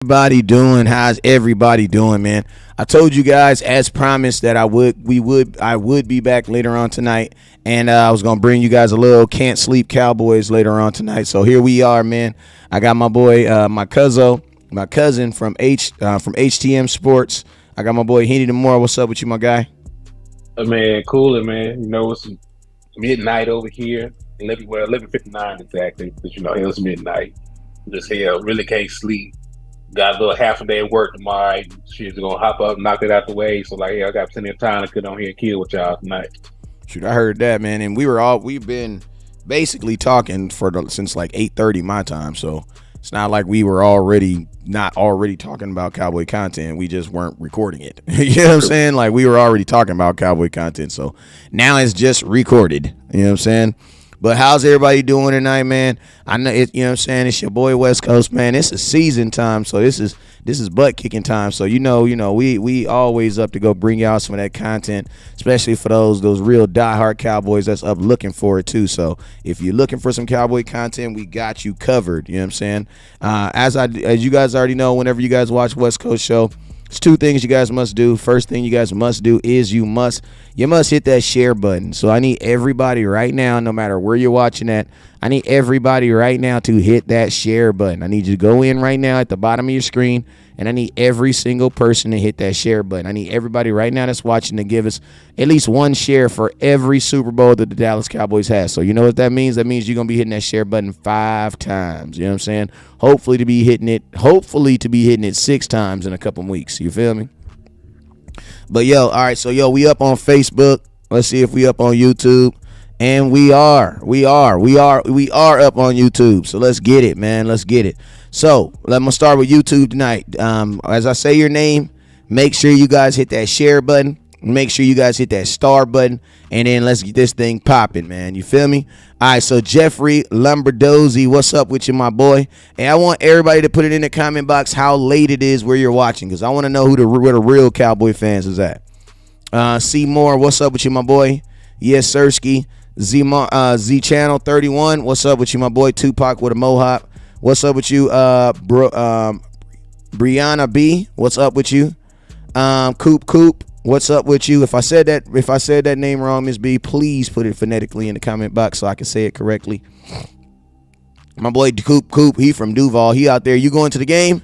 Everybody doing? How's everybody doing, man? I told you guys as promised that I would be back later on tonight, and I was gonna bring you guys a little can't sleep Cowboys later on tonight. So here we are, man. I got my boy, my cousin from HTM Sports. I got my boy Henny Moore. What's up with you, my guy? Man, cooling, man. It's midnight over here. 11:59 exactly. But it's midnight. Just hell, really can't sleep. Got a little half a day of work tomorrow. She's gonna hop up, knock it out the way. So I got plenty of time to get on here and kill with y'all tonight. Shoot, I heard that, man. And we've been basically talking since like 8:30 my time. So it's not like we were not already talking about Cowboy content. We just weren't recording it. You know what I'm saying? Like we were already talking about Cowboy content. So now it's just recorded. You know what I'm saying? But how's everybody doing tonight, man? I know it, you know what I'm saying? It's your boy West Coast, man. It's a season time, so this is butt kicking time. So we always up to go bring y'all some of that content, especially for those real diehard Cowboys that's up looking for it too. So if you're looking for some Cowboy content, we got you covered. You know what I'm saying? As you guys already know, whenever you guys watch West Coast Show, there's two things you guys must do. First thing you guys must do is you must hit that share button. So I need everybody right now, no matter where you're watching at, I need everybody right now to hit that share button. I need you to go in right now at the bottom of your screen, and I need every single person to hit that share button. I need everybody right now that's watching to give us at least one share for every Super Bowl that the Dallas Cowboys has. So you know what that means? That means you're going to be hitting that share button 5 times. You know what I'm saying? Hopefully to be hitting it 6 times in a couple weeks. You feel me? But all right, so we up on Facebook. Let's see if we up on YouTube. And we are up on YouTube. So let's get it, man. Let's get it. So let me start with YouTube tonight. As I say your name, make sure you guys hit that share button. Make sure you guys hit that star button, and then let's get this thing popping, man. You feel me? All right, so Jeffrey Lumberdozy, what's up with you, my boy? And I want everybody to put it in the comment box how late it is where you're watching, because I want to know where the real Cowboy fans is at. C. Moore, what's up with you, my boy? Yes, Sirski. Z Channel 31, what's up with you, my boy? Tupac with a mohawk. What's up with you, Brianna B? What's up with you? Coop. What's up with you? If I said that name wrong, Miss B, please put it phonetically in the comment box so I can say it correctly. My boy Coop, he from Duval. He out there. You going to the game?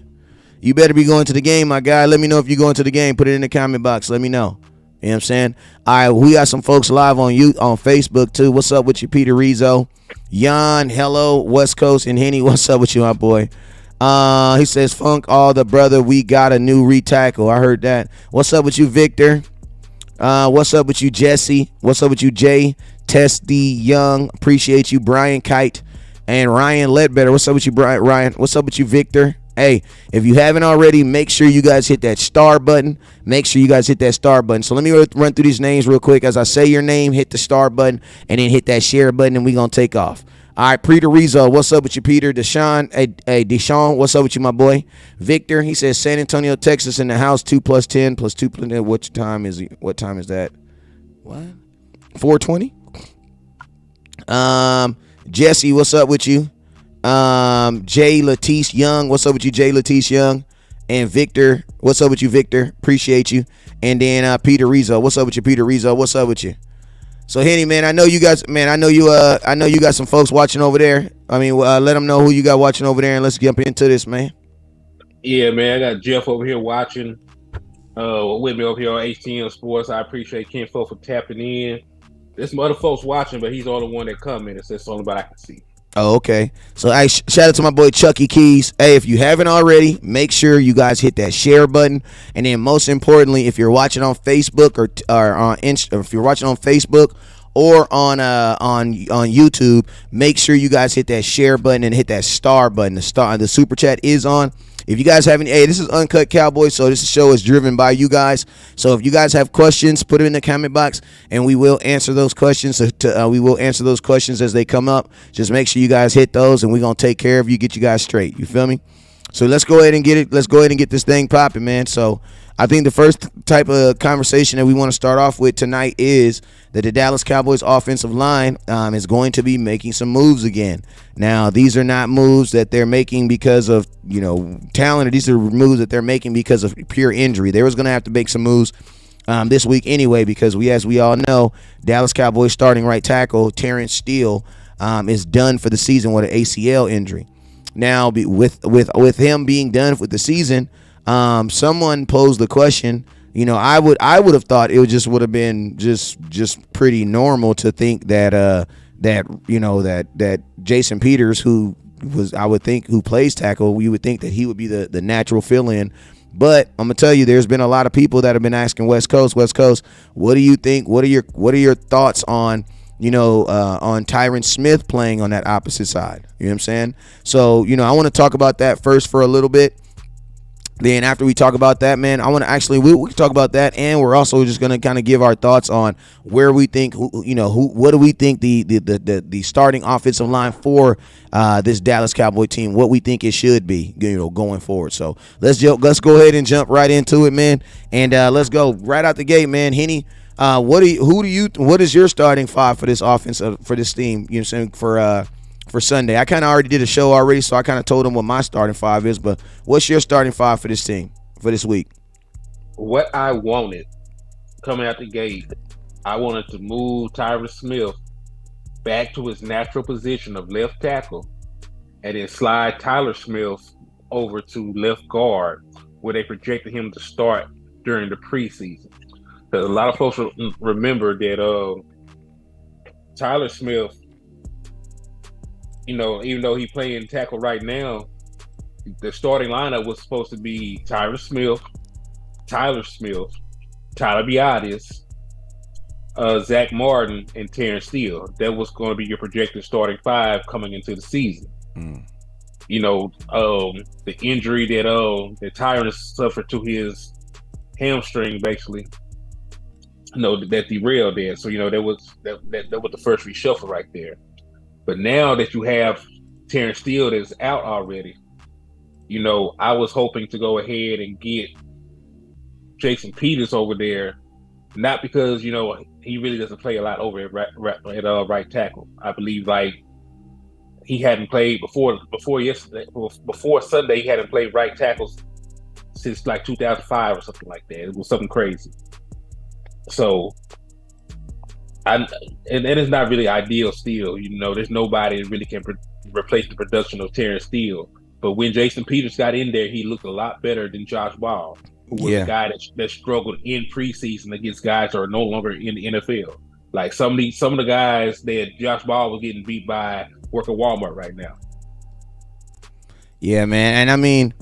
You better be going to the game, my guy. Let me know if you're going to the game. Put it in the comment box. Let me know. You know what I'm saying? All right, we got some folks live on Facebook too. What's up with you, Peter Rizzo? Jan, hello, West Coast, and Henny, what's up with you, my boy? He says, Funk, all the brother, we got a new retackle. I heard that. What's up with you, Victor? What's up with you, Jesse? What's up with you, Jay? Testy Young, appreciate you, Brian Kite, and Ryan Ledbetter. What's up with you, Ryan? What's up with you, Victor? Hey, if you haven't already, make sure you guys hit that star button. So let me run through these names real quick. As I say your name, hit the star button, and then hit that share button, and we're going to take off. All right, Peter Rizzo, what's up with you, Peter? Deshaun, Deshaun, what's up with you, my boy? Victor, he says San Antonio, Texas in the house, 2 + 10 + 2 + 10. What time is that? What? 4:20? Jesse, what's up with you? Jay Latisse Young, what's up with you, Jay Latisse Young? And Victor, what's up with you, Victor? Appreciate you. And then Peter Rizzo, what's up with you, Peter Rizzo? What's up with you? So Henny, man, I know you got some folks watching over there. I mean, let them know who you got watching over there, and let's jump into this, man. Yeah, man, I got Jeff over here watching with me over here on HTM Sports. I appreciate Ken Folk for tapping in. There's some other folks watching, but he's the only one that come in and says something about I can see. Oh, okay. So shout out to my boy Chucky Keys. Hey, if you haven't already, make sure you guys hit that share button. And then most importantly, if you're watching on Facebook or on Insta, if you're watching on Facebook or on YouTube, make sure you guys hit that share button and hit that star button. The super chat is on. If you guys have any, this is Uncut Cowboys, so this show is driven by you guys. So if you guys have questions, put them in the comment box, and we will answer those questions. We will answer those questions as they come up. Just make sure you guys hit those, and we're gonna take care of you, get you guys straight. You feel me? So let's go ahead and get it. Let's go ahead and get this thing popping, man. So I think the first type of conversation that we want to start off with tonight is that the Dallas Cowboys offensive line is going to be making some moves again. Now, these are not moves that they're making because of, talent, or these are moves that they're making because of pure injury. They was going to have to make some moves this week anyway, because as we all know, Dallas Cowboys starting right tackle Terrence Steele is done for the season with an ACL injury. Now, with him being done with the season, someone posed the question. I would have thought it would have been just pretty normal to think that that Jason Peters, who plays tackle, you would think that he would be the natural fill-in. But I'm gonna tell you, there's been a lot of people that have been asking West Coast, what do you think? What are your thoughts on on Tyron Smith playing on that opposite side? You know what I'm saying? So, I want to talk about that first for a little bit. Then after we talk about that, man, I want to we can talk about that, and we're also just going to kind of give our thoughts on where we think, what do we think the starting offensive line for this Dallas Cowboy team, what we think it should be, going forward. So let's go ahead and jump right into it, man, and let's go right out the gate, man. Henny, what is your starting five for this offense, for this team? You know what I'm saying, for Sunday? I kind of already did a show already, so I kind of told them what my starting five is, but what's your starting five for this team for this week? What I wanted coming out the gate, I wanted to move Tyron Smith back to his natural position of left tackle and then slide Tyler Smith over to left guard, where they projected him to start during the preseason. Because a lot of folks remember that Tyler Smith, even though he's playing tackle right now, the starting lineup was supposed to be Tyron Smith, Tyler Smith, Tyler Biadasz, Zach Martin, and Terrence Steele. That was going to be your projected starting five coming into the season. The injury that Tyron suffered to his hamstring, basically, that derailed that. So that was the first reshuffle right there. But now that you have Terrence Steele that's out already, I was hoping to go ahead and get Jason Peters over there, not because, he really doesn't play a lot over at right tackle. I believe he hadn't played before Sunday. He hadn't played right tackles since 2005 or something like that. It was something crazy. So, and it's not really ideal still. There's nobody that really can replace the production of Terrence Steele. But when Jason Peters got in there, he looked a lot better than Josh Ball, who was a guy that struggled in preseason against guys that are no longer in the NFL. Like some of the guys that Josh Ball was getting beat by work at Walmart right now. Yeah, man. And I mean,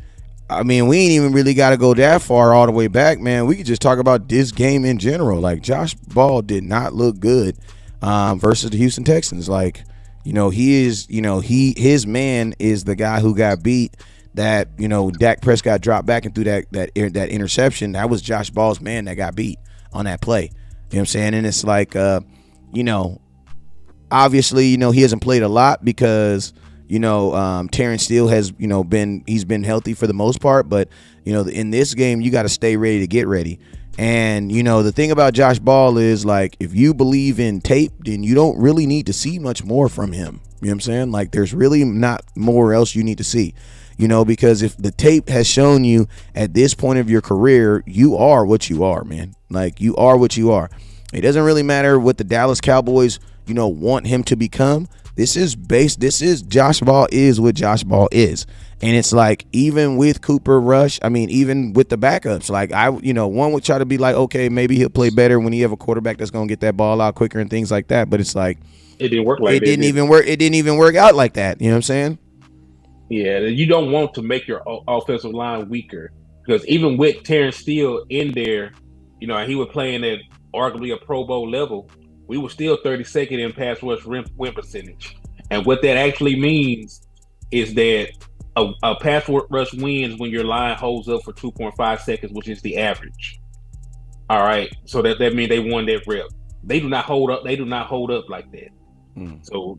we ain't even really got to go that far all the way back, man. We could just talk about this game in general. Like, Josh Ball did not look good versus the Houston Texans. Like, his man is the guy who got beat. That Dak Prescott dropped back and threw that interception. That was Josh Ball's man that got beat on that play. You know what I'm saying? And it's like, obviously, he hasn't played a lot because Terrence Steele has been healthy for the most part, but in this game you got to stay ready to get ready. And the thing about Josh Ball is, like, if you believe in tape, then you don't really need to see much more from him. You know what I'm saying? Like, there's really not more else you need to see. Because if the tape has shown you at this point of your career, you are what you are, man. Like, you are what you are. It doesn't really matter what the Dallas Cowboys, want him to become. Josh Ball is what Josh Ball is. And it's like, even with Cooper Rush, even with the backups, like, one would try to be like, okay, maybe he'll play better when you have a quarterback that's going to get that ball out quicker and things like that. But it's like, it didn't work like that. It didn't even work out like that. You know what I'm saying? Yeah, you don't want to make your offensive line weaker, because even with Terrence Steele in there, he was playing at arguably a Pro Bowl level. We were still 32nd in pass rush win percentage. And what that actually means is that a pass rush wins when your line holds up for 2.5 seconds, which is the average. All right. So that means they won that rep. They do not hold up. They do not hold up like that. So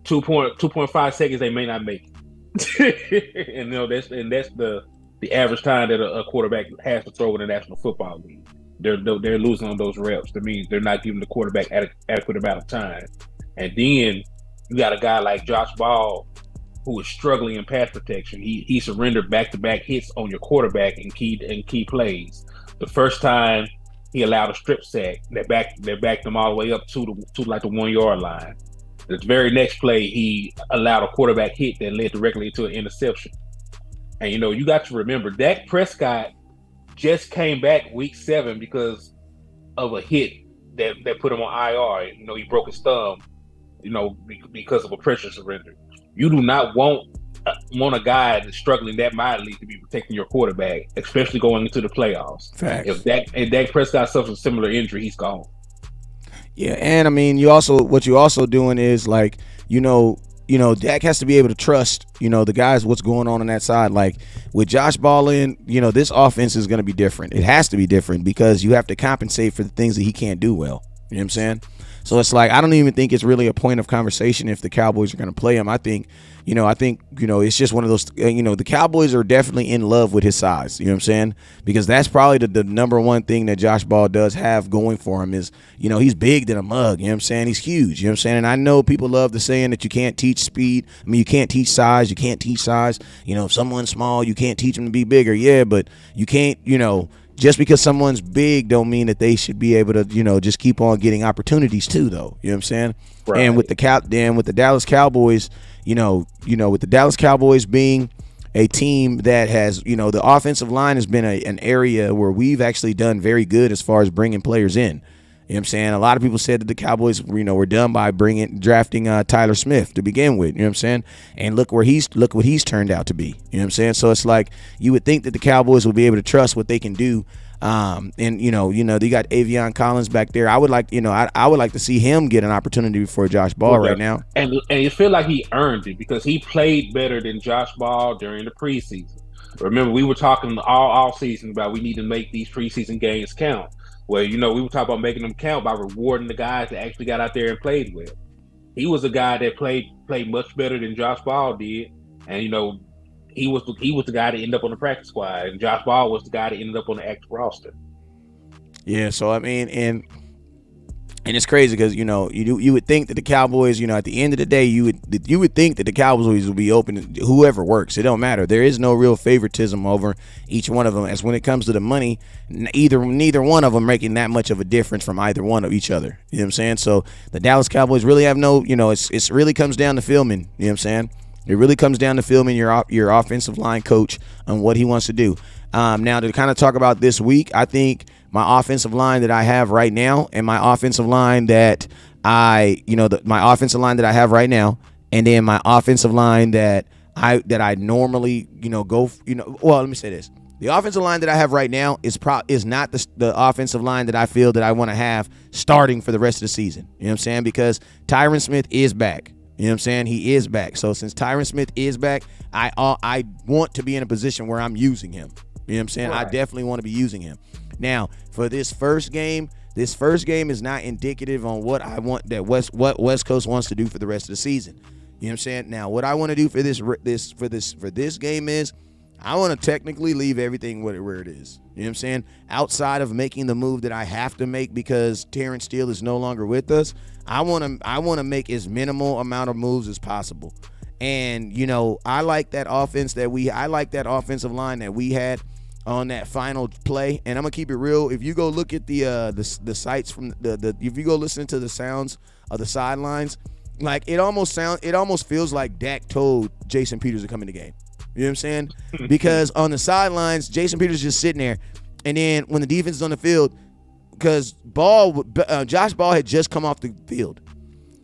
2.5 seconds, they may not make it. and that's the the average time that a quarterback has to throw in the National Football League. They're losing on those reps. That means they're not giving the quarterback adequate amount of time. And then you got a guy like Josh Ball who is struggling in pass protection. He surrendered back-to-back hits on your quarterback in key plays. The first time he allowed a strip sack that backed them all the way up to like the 1 yard line. The very next play, he allowed a quarterback hit that led directly into an interception. And you got to remember, Dak Prescott just came back week 7 because of a hit that put him on IR. He broke his thumb, because of a pressure surrender. You do not want a guy that's struggling that mightily to be protecting your quarterback, especially going into the playoffs. Facts. If Dak Prescott suffers a similar injury, he's gone. Yeah, and I mean, what you also doing is like, Dak has to be able to trust, the guys, what's going on that side. Like with Josh Ball in, this offense is going to be different. It has to be different because you have to compensate for the things that he can't do well. You know what I'm saying? So it's like, I don't even think it's really a point of conversation if the Cowboys are going to play him. I think it's just one of those, the Cowboys are definitely in love with his size. You know what I'm saying? Because that's probably the number one thing that Josh Ball does have going for him is, he's big than a mug. You know what I'm saying? He's huge. You know what I'm saying? And I know people love the saying that you can't teach speed. I mean, you can't teach size. You can't teach size. If someone's small, you can't teach them to be bigger. Yeah, but you can't, just because someone's big don't mean that they should be able to, just keep on getting opportunities too, though. You know what I'm saying? Right. And with the Dallas Cowboys, with the Dallas Cowboys being a team that has, the offensive line has been an area where we've actually done very good as far as bringing players in. You know what I'm saying? A lot of people said that the Cowboys, were done by drafting Tyron Smith to begin with. You know what I'm saying? And look what he's turned out to be. You know what I'm saying? So it's like you would think that the Cowboys will be able to trust what they can do. And they got Avion Collins back there. I would like, I would like to see him get an opportunity before Josh Ball right now. And you feel like he earned it because he played better than Josh Ball during the preseason. Remember, we were talking all season about we need to make these preseason games count. Well, we were talking about making them count by rewarding the guys that actually got out there and played well. He was a guy that played much better than Josh Ball did, and he was the guy that ended up on the practice squad, and Josh Ball was the guy that ended up on the active roster. Yeah, so I mean, and it's crazy because you would think that the Cowboys, at the end of the day, you would think that the Cowboys would be open to whoever works. It don't matter. There is no real favoritism over each one of them. As when it comes to the money, neither one of them making that much of a difference from either one of each other. You know what I'm saying? So the Dallas Cowboys really have no, it's really comes down to filming. You know what I'm saying? It really comes down to filming your offensive line coach on what he wants to do. Now to kind of talk about this week, I think my offensive line that I have right now and my offensive line that my offensive line that I have right now, and then my offensive line that I normally, well, let me say this. The offensive line that I have right now is not the offensive line that I feel that I want to have starting for the rest of the season. You know what I'm saying? Because Tyron Smith is back. You know what I'm saying? He is back. So since Tyron Smith is back, I want to be in a position where I'm using him. You know what I'm saying? Right. I definitely want to be using him. Now, for this first game is not indicative on what I want that what West Coast wants to do for the rest of the season. You know what I'm saying? Now, what I want to do for this game is I want to technically leave everything where it is. You know what I'm saying? Outside of making the move that I have to make because Terrence Steele is no longer with us, I want to make as minimal amount of moves as possible. And I like that that offensive line that we had on that final play. And I'm gonna keep it real. If you go look at the sites from if you go listen to the sounds of the sidelines, like it almost feels like Dak told Jason Peters to come in the game. You know what I'm saying? Because on the sidelines, Jason Peters just sitting there, and then when the defense is on the field, because Josh Ball had just come off the field.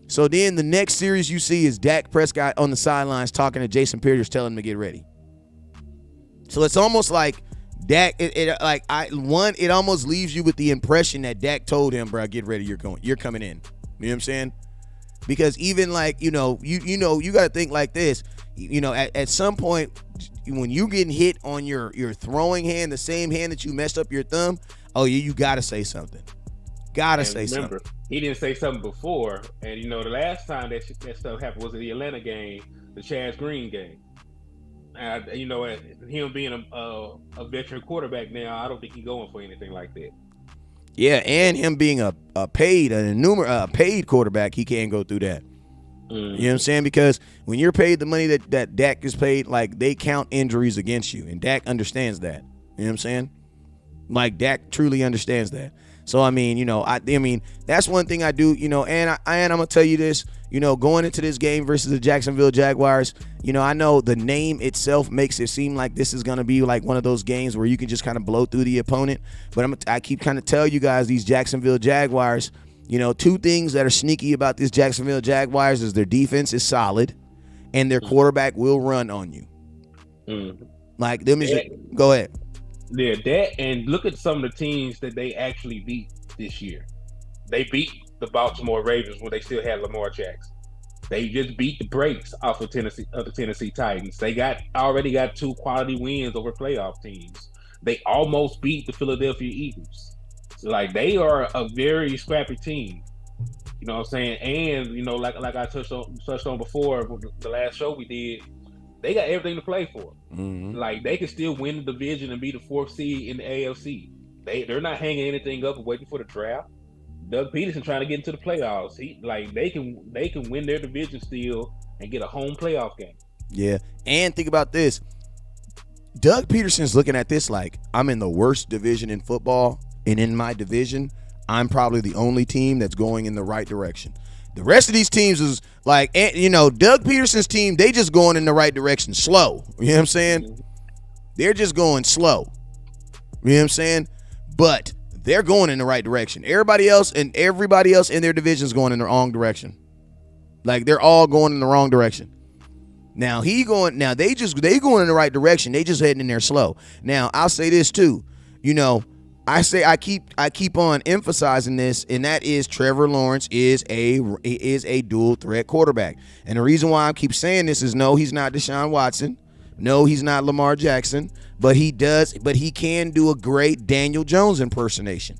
So then the next series you see is Dak Prescott on the sidelines talking to Jason Peters, telling him to get ready. So it's almost like Dak. It almost leaves you with the impression that Dak told him, "Bro, get ready. You're coming in." You know what I'm saying? Because even like you got to think like this. At some point when you getting hit on your throwing hand, the same hand that you messed up your thumb, you got to say something. Something. He didn't say something before, and the last time that stuff happened was in the Atlanta game, the Chaz Green game. You know, him being a veteran quarterback now, I don't think he's going for anything like that. Yeah, and him being a paid quarterback, he can't go through that. You know what I'm saying? Because when you're paid the money that Dak is paid, like, they count injuries against you, and Dak understands that. You know what I'm saying? Like, Dak truly understands that. So, I mean, you know, I mean, that's one thing I do, you know, and I'm going to tell you this, you know, going into this game versus the Jacksonville Jaguars, you know, I know the name itself makes it seem like this is going to be like one of those games where you can just kind of blow through the opponent. But I keep kind of tell you guys, these Jacksonville Jaguars, you know, two things that are sneaky about this Jacksonville Jaguars is their defense is solid and their quarterback will run on you. Like, go ahead. Yeah, that, and look at some of the teams that they actually beat this year. They beat the Baltimore Ravens when they still had Lamar Jackson. They just beat the brakes off of the Tennessee Titans. They already got 2 quality wins over playoff teams. They almost beat the Philadelphia Eagles. So, like, they are a very scrappy team. You know what I'm saying? And, you know, like I touched on before, the last show we did, they got everything to play for. Like, they can still win the division and be the 4th seed in the AFC. They're not hanging anything up and waiting for the draft. Doug Peterson trying to get into the playoffs. They can win their division still and get a home playoff game. Yeah, and think about this. Doug Peterson's looking at this like, I'm in the worst division in football, and in my division, I'm probably the only team that's going in the right direction. The rest of these teams is like, you know, Doug Peterson's team, they just going in the right direction slow. You know what I'm saying? They're just going slow. You know what I'm saying? But they're going in the right direction. Everybody else in their division is going in the wrong direction. Like, they're all going in the wrong direction. Now they going in the right direction. They just heading in there slow. Now, I'll say this too. You know, I keep on emphasizing this, and that is Trevor Lawrence is a dual threat quarterback. And the reason why I keep saying this is, no, he's not Deshaun Watson. No, he's not Lamar Jackson, but he can do a great Daniel Jones impersonation.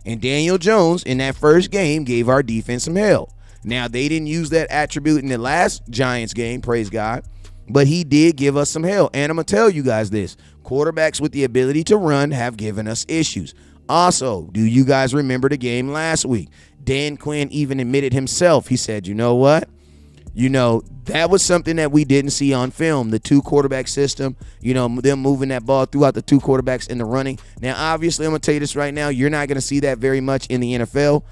And Daniel Jones in that first game gave our defense some hell. Now, they didn't use that attribute in the last Giants game, praise God, but he did give us some hell. And I'm going to tell you guys this. Quarterbacks with the ability to run have given us issues. Also, do you guys remember the game last week? Dan Quinn even admitted himself. He said, you know what? You know, that was something that we didn't see on film. The 2 quarterback system, you know, them moving that ball throughout the 2 quarterbacks in the running. Now, obviously, I'm going to tell you this right now. You're not going to see that very much in the NFL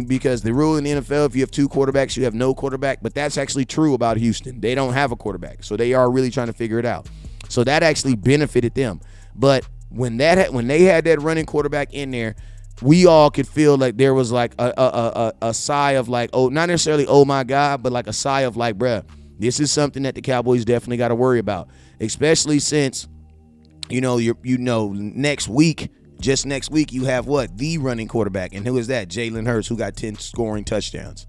because the rule in the NFL, if you have 2 quarterbacks, you have no quarterback. But that's actually true about Houston. They don't have a quarterback, so they are really trying to figure it out. So that actually benefited them. But when they had that running quarterback in there, we all could feel like there was like a sigh of like, oh, not necessarily oh my God, but like a sigh of like, bruh, this is something that the Cowboys definitely got to worry about, especially since, you know, next week you have what? The running quarterback. And who is that? Jalen Hurts, who got 10 scoring touchdowns.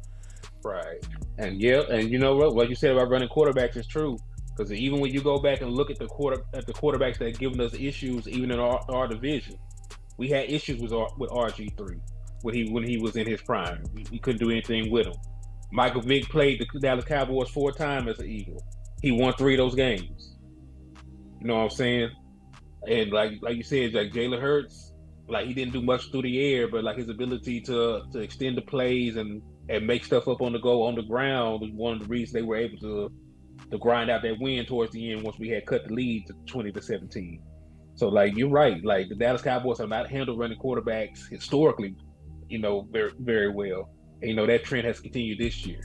Right. And and you know what you said about running quarterbacks is true. Because even when you go back and look at the quarterbacks that have given us issues, even in our division, we had issues with RG3 when he was in his prime. We couldn't do anything with him. Michael Vick played the Dallas Cowboys 4 times as an Eagle. He won 3 of those games. You know what I'm saying? And like you said, like Jalen Hurts, like, he didn't do much through the air, but like his ability to extend the plays and make stuff up on the go on the ground was one of the reasons they were able to grind out that win towards the end once we had cut the lead to 20-17. So, like, you're right. Like, the Dallas Cowboys have not handled running quarterbacks historically, you know, very, very well. And, you know, that trend has continued this year.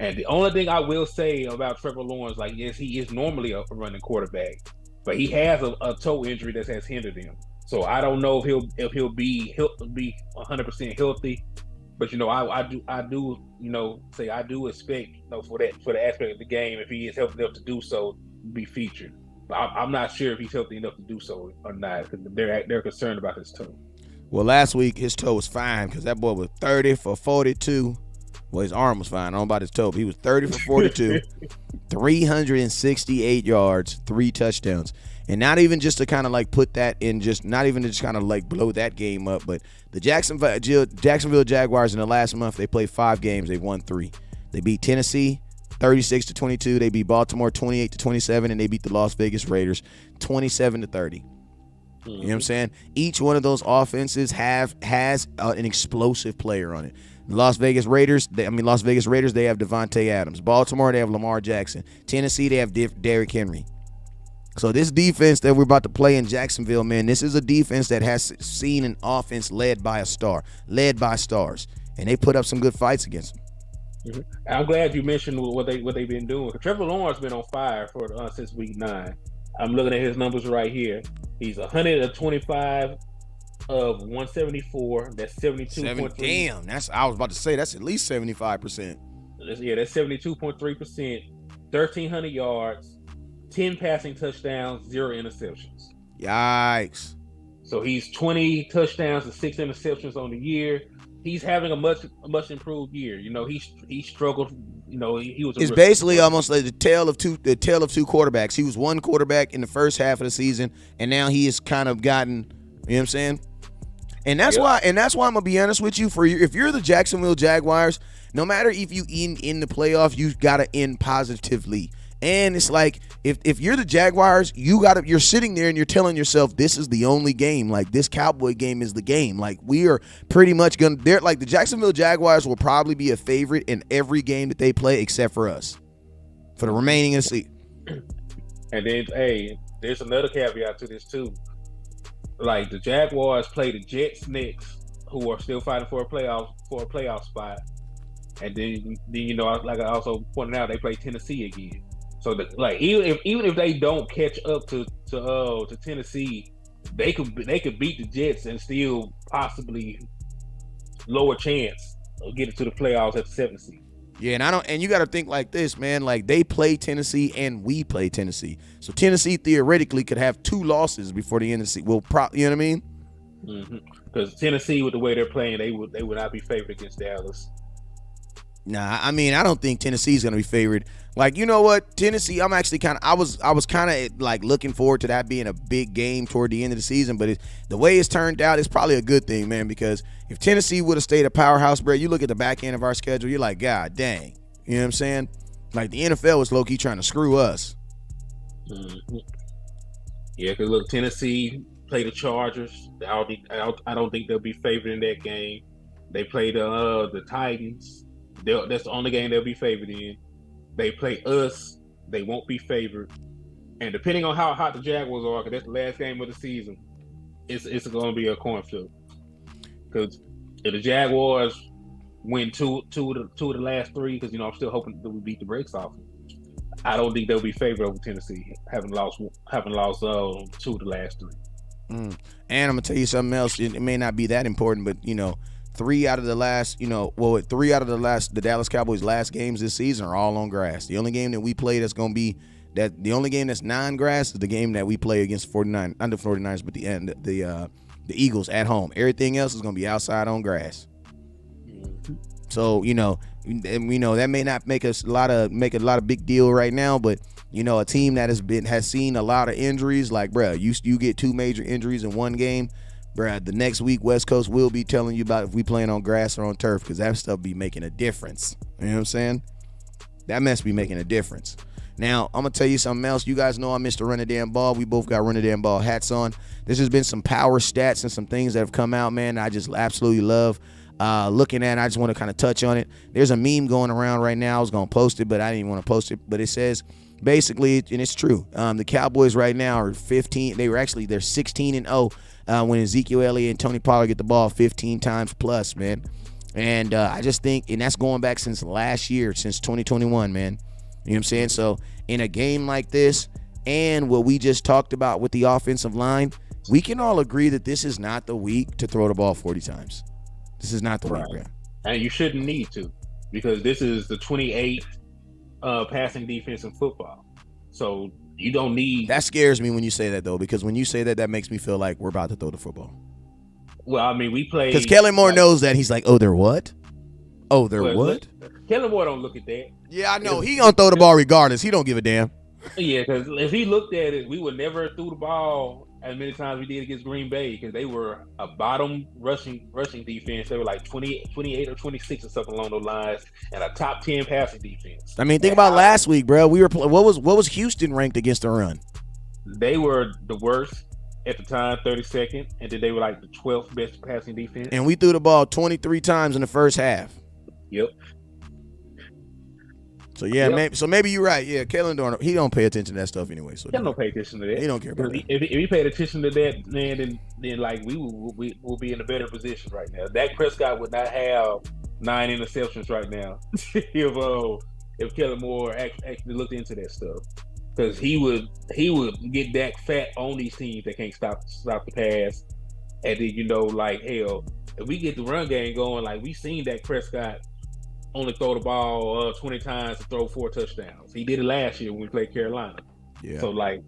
And the only thing I will say about Trevor Lawrence, like, yes, he is normally a running quarterback, but he has a toe injury that has hindered him. So I don't know if he'll be 100% healthy. But, you know, I do you know, say I do expect, you know, for the aspect of the game, if he is healthy enough to do so, be featured. But I'm not sure if he's healthy enough to do so or not, because they're concerned about his toe. Well, last week his toe was fine because that boy was 30 for 42. Well, his arm was fine. I don't know about his toe, but he was 30 for 42, 368 yards, 3 touchdowns. And not even just to kind of like put that in, not even to just kind of like blow that game up, but the Jacksonville Jaguars in the last month, they played 5 games. They won 3. They beat Tennessee, 36-22. They beat Baltimore 28-27, and they beat the Las Vegas Raiders 27-30. You know what I'm saying? Each one of those offenses has an explosive player on it. Las Vegas Raiders, they have Devontae Adams. Baltimore, they have Lamar Jackson. Tennessee, they have Derrick Henry. So this defense that we're about to play in Jacksonville, man, this is a defense that has seen an offense led by stars, and they put up some good fights against them. I'm glad you mentioned what they've been doing. Trevor Lawrence been on fire since week 9. I'm looking at his numbers right here. He's 125 of 174. That's 72.3. Damn, I was about to say that's at least 75%. That's 72.3%. 1,300 yards, 10 passing touchdowns, 0 interceptions. Yikes! So he's 20 touchdowns and 6 interceptions on the year. He's having a much improved year. You know, he struggled. You know, he was. It's basically almost like the tale of two quarterbacks. He was one quarterback in the first half of the season, and now he has kind of gotten. You know what I'm saying? And that's why I'm gonna be honest with you. If you're the Jacksonville Jaguars, no matter if you end in the playoff, you gotta end positively. And it's like if you're the Jaguars, you're sitting there and you're telling yourself this is the only game. Like this Cowboy game is the game. Like we are pretty much they're like the Jacksonville Jaguars will probably be a favorite in every game that they play except for us for the remaining of the season. And then there's another caveat to this too. Like the Jaguars play the Jets next, who are still fighting for a playoff spot. And then you know, like I also pointed out, they play Tennessee again. So, even if they don't catch up to Tennessee, they could beat the Jets and still possibly lower chance of getting to the playoffs at the 7th seed. Yeah, and you got to think like this, man. Like they play Tennessee and we play Tennessee, so Tennessee theoretically could have 2 losses before the end of the season. Well, you know what I mean? Because Tennessee, with the way they're playing, they would not be favored against Dallas. Nah, I mean, I don't think Tennessee's going to be favored. Like, you know what? Tennessee, I'm actually I was kind of like looking forward to that being a big game toward the end of the season, but the way it's turned out, it's probably a good thing, man, because if Tennessee would have stayed a powerhouse, bro, you look at the back end of our schedule, you're like, God dang. You know what I'm saying? Like, the NFL was low-key trying to screw us. Yeah, because look, Tennessee played the Chargers. I don't think they'll be favored in that game. They play the Titans. That's the only game they'll be favored in. They play us. They won't be favored. And depending on how hot the Jaguars are, because that's the last game of the season, it's going to be a coin flip. Because if the Jaguars win two of the last 3, because, you know, I'm still hoping that we beat the brakes off, I don't think they'll be favored over Tennessee, having lost 2 of the last 3. And I'm going to tell you something else. It may not be that important, but, you know, 3 out of the Dallas Cowboys' last games this season are all on grass. The only game that we play the only game that's non-grass is the game that we play against the 49ers, but the Eagles at home. Everything else is going to be outside on grass. So, you know, that may not make a lot of big deal right now, but you know, a team that has seen a lot of injuries, like, bruh, you get 2 major injuries in one game. Bruh, the next week, West Coast will be telling you about if we playing on grass or on turf, because that stuff be making a difference. You know what I'm saying? That mess be making a difference. Now, I'm going to tell you something else. You guys know I missed the Run the Damn Ball. We both got Run the Damn Ball hats on. This has been some power stats and some things that have come out, man, I just absolutely love looking at. I just want to kind of touch on it. There's a meme going around right now. I was going to post it, but I didn't want to post it. But it says, basically, and it's true, the Cowboys right now are 15. They're 16-0. When Ezekiel Elliott and Tony Pollard get the ball 15 times plus, man. And I just think, and that's going back since last year, since 2021, man. You know what I'm saying? So in a game like this, and what we just talked about with the offensive line, we can all agree that this is not the week to throw the ball 40 times. This is not the week, man. And you shouldn't need to, because this is the 28th passing defense in football. So you don't need. That scares me when you say that, though, because when you say that, that makes me feel like we're about to throw the football. Well, I mean, we play. Because Kellen Moore knows that. He's like, oh, they're what? Oh, they're what? Kellen Moore don't look at that. Yeah, I know. He gonna throw the ball regardless. He don't give a damn. Yeah, because if he looked at it, we would never throw the ball as many times we did against Green Bay because they were a bottom rushing defense. They were like 28 or 26 or something along those lines, and a top 10 passing defense. I mean, think about last week, bro. We were what was Houston ranked against the run? They were the worst at the time, 32nd, and then they were like the 12th best passing defense. And we threw the ball 23 times in the first half. Yep. So yeah, maybe you're right. Yeah, Kellen Dorn, he don't pay attention to that stuff anyway. So he don't pay attention to that. He don't care about that. If he paid attention to that, man, then like we will be in a better position right now. Dak Prescott would not have 9 interceptions right now if Kellen Moore actually looked into that stuff. Because he would get Dak fat on these teams that can't stop the pass, and then like hell, if we get the run game going, like we seen Dak Prescott only throw the ball 20 times to throw 4 touchdowns. He did it last year when we played Carolina. Yeah. So like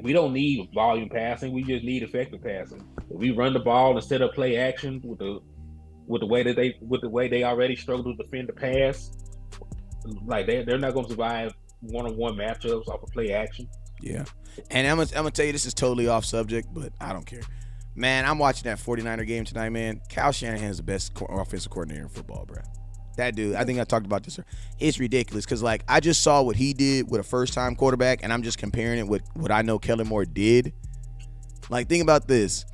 we don't need volume passing, we just need effective passing. If we run the ball instead of play action with the way they already struggle to defend the pass, like they're not going to survive one-on-one matchups off of play action. Yeah. And I'm gonna tell you, this is totally off subject, but I don't care. Man, I'm watching that 49er game tonight, man. Kyle Shanahan is the best offensive coordinator in football, bro. That dude, I think I talked about this. It's ridiculous because, like, I just saw what he did with a first-time quarterback, and I'm just comparing it with what I know Kellen Moore did. Like, think about this.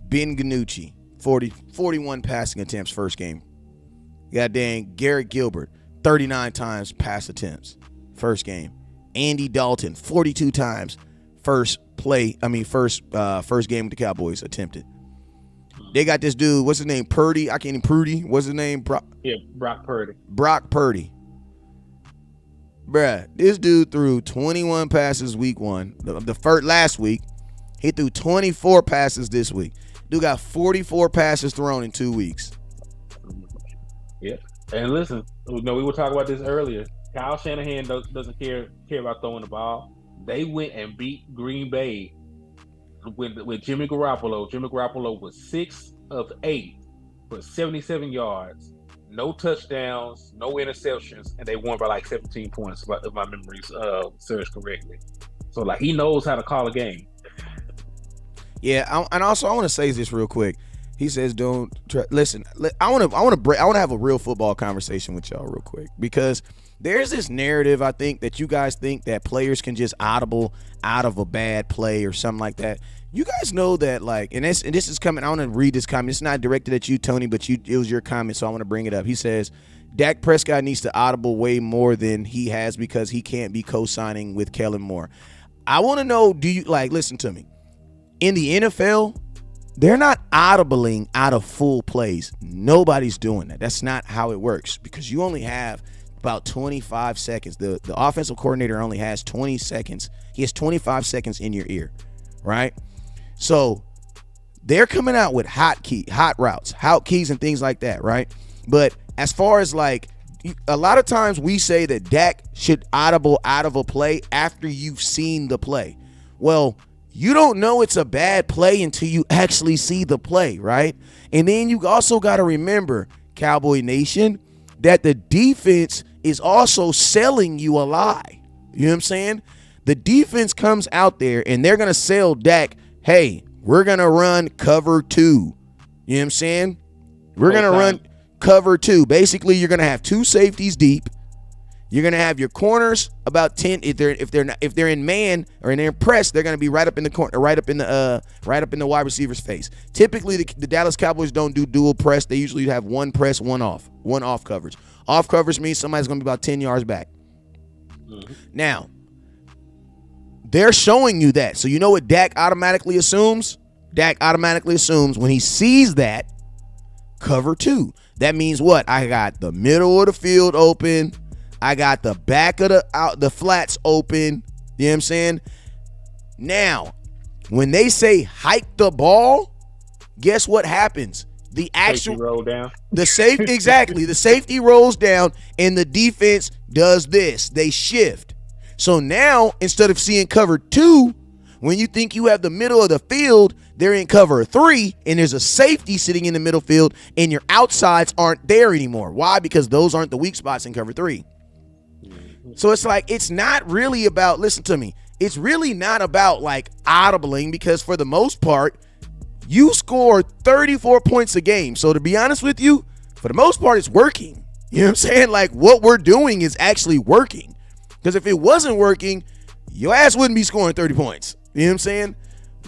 Ben Ganucci, 41 passing attempts first game. Goddamn, Garrett Gilbert, 39 times pass attempts first game. Andy Dalton, 42 times first game with the Cowboys attempted. They got this dude, what's his name? Purdy. What's his name? Brock Purdy. Brock Purdy. Bruh, this dude threw 21 passes week 1. The first last week, he threw 24 passes this week. Dude got 44 passes thrown in 2 weeks. Yeah. And listen, we were talking about this earlier. Kyle Shanahan doesn't care about throwing the ball. They went and beat Green Bay with Jimmy Garoppolo. Jimmy Garoppolo was 6 of 8 for 77 yards, no touchdowns, no interceptions, and they won by like 17 points, if my memory serves correctly. So like he knows how to call a game. Yeah, and also I want to say this real quick. He says, listen. I want to have a real football conversation with y'all real quick because there's this narrative I think that you guys think that players can just audible out of a bad play or something like that. You guys know that, like, and this is coming. I want to read this comment. It's not directed at you, Tony, but it was your comment, so I want to bring it up. He says, Dak Prescott needs to audible way more than he has because he can't be co-signing with Kellen Moore. I want to know, listen to me. In the NFL, they're not audibling out of full plays. Nobody's doing that. That's not how it works because you only have about 25 seconds. The offensive coordinator only has 20 seconds. He has 25 seconds in your ear, right? So they're coming out with hot routes, hot keys and things like that, right? But as far as like a lot of times we say that Dak should audible out of a play after you've seen the play. Well, you don't know it's a bad play until you actually see the play, right? And then you also got to remember, Cowboy Nation, that the defense is also selling you a lie. You know what I'm saying? The defense comes out there and they're going to sell Dak, hey, we're going to run cover 2. You know what I'm saying? We're going to run cover 2. Basically, you're going to have 2 safeties deep. You're going to have your corners about 10. If they're in man or in their press, they're going to be right up in the corner, right up in the wide receiver's face. Typically, the Dallas Cowboys don't do dual press. They usually have one press, one off coverage. Off coverage means somebody's going to be about 10 yards back. Mm-hmm. Now, they're showing you that. So you know what Dak automatically assumes? Dak automatically assumes when he sees that, cover 2. That means what? I got the middle of the field open. I got the back of the flats open. You know what I'm saying? Now, when they say hike the ball, guess what happens? The actual safety roll down. Exactly. The safety rolls down and the defense does this. They shift. So now, instead of seeing cover 2, when you think you have the middle of the field, they're in cover 3, and there's a safety sitting in the middle field, and your outsides aren't there anymore. Why? Because those aren't the weak spots in cover 3. So it's like, it's not really about, listen to me, it's really not about like audibling, because for the most part, you score 34 points a game. So to be honest with you, for the most part, it's working. You know what I'm saying? Like, what we're doing is actually working. Because if it wasn't working, your ass wouldn't be scoring 30 points. You know what I'm saying?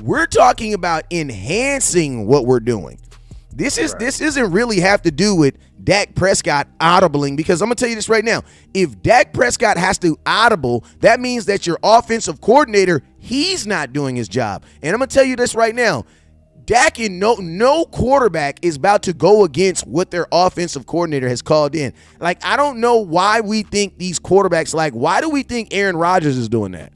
We're talking about enhancing what we're doing. This isn't really have to do with Dak Prescott audibling, because I'm going to tell you this right now. If Dak Prescott has to audible, that means that your offensive coordinator, he's not doing his job. And I'm going to tell you this right now. Dak and no quarterback is about to go against what their offensive coordinator has called in. Like, I don't know why we think these quarterbacks, like, why do we think Aaron Rodgers is doing that?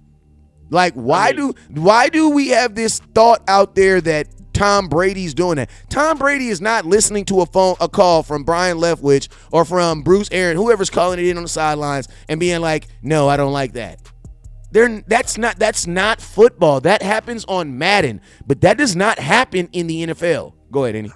Like, why do we have this thought out there that Tom Brady's doing that? Tom Brady is not listening to a call from Brian Leftwich or from Bruce Aaron, whoever's calling it in on the sidelines, and being like, no, I don't like that. That's not football. That happens on Madden, but that does not happen in the NFL. Go ahead, Andy.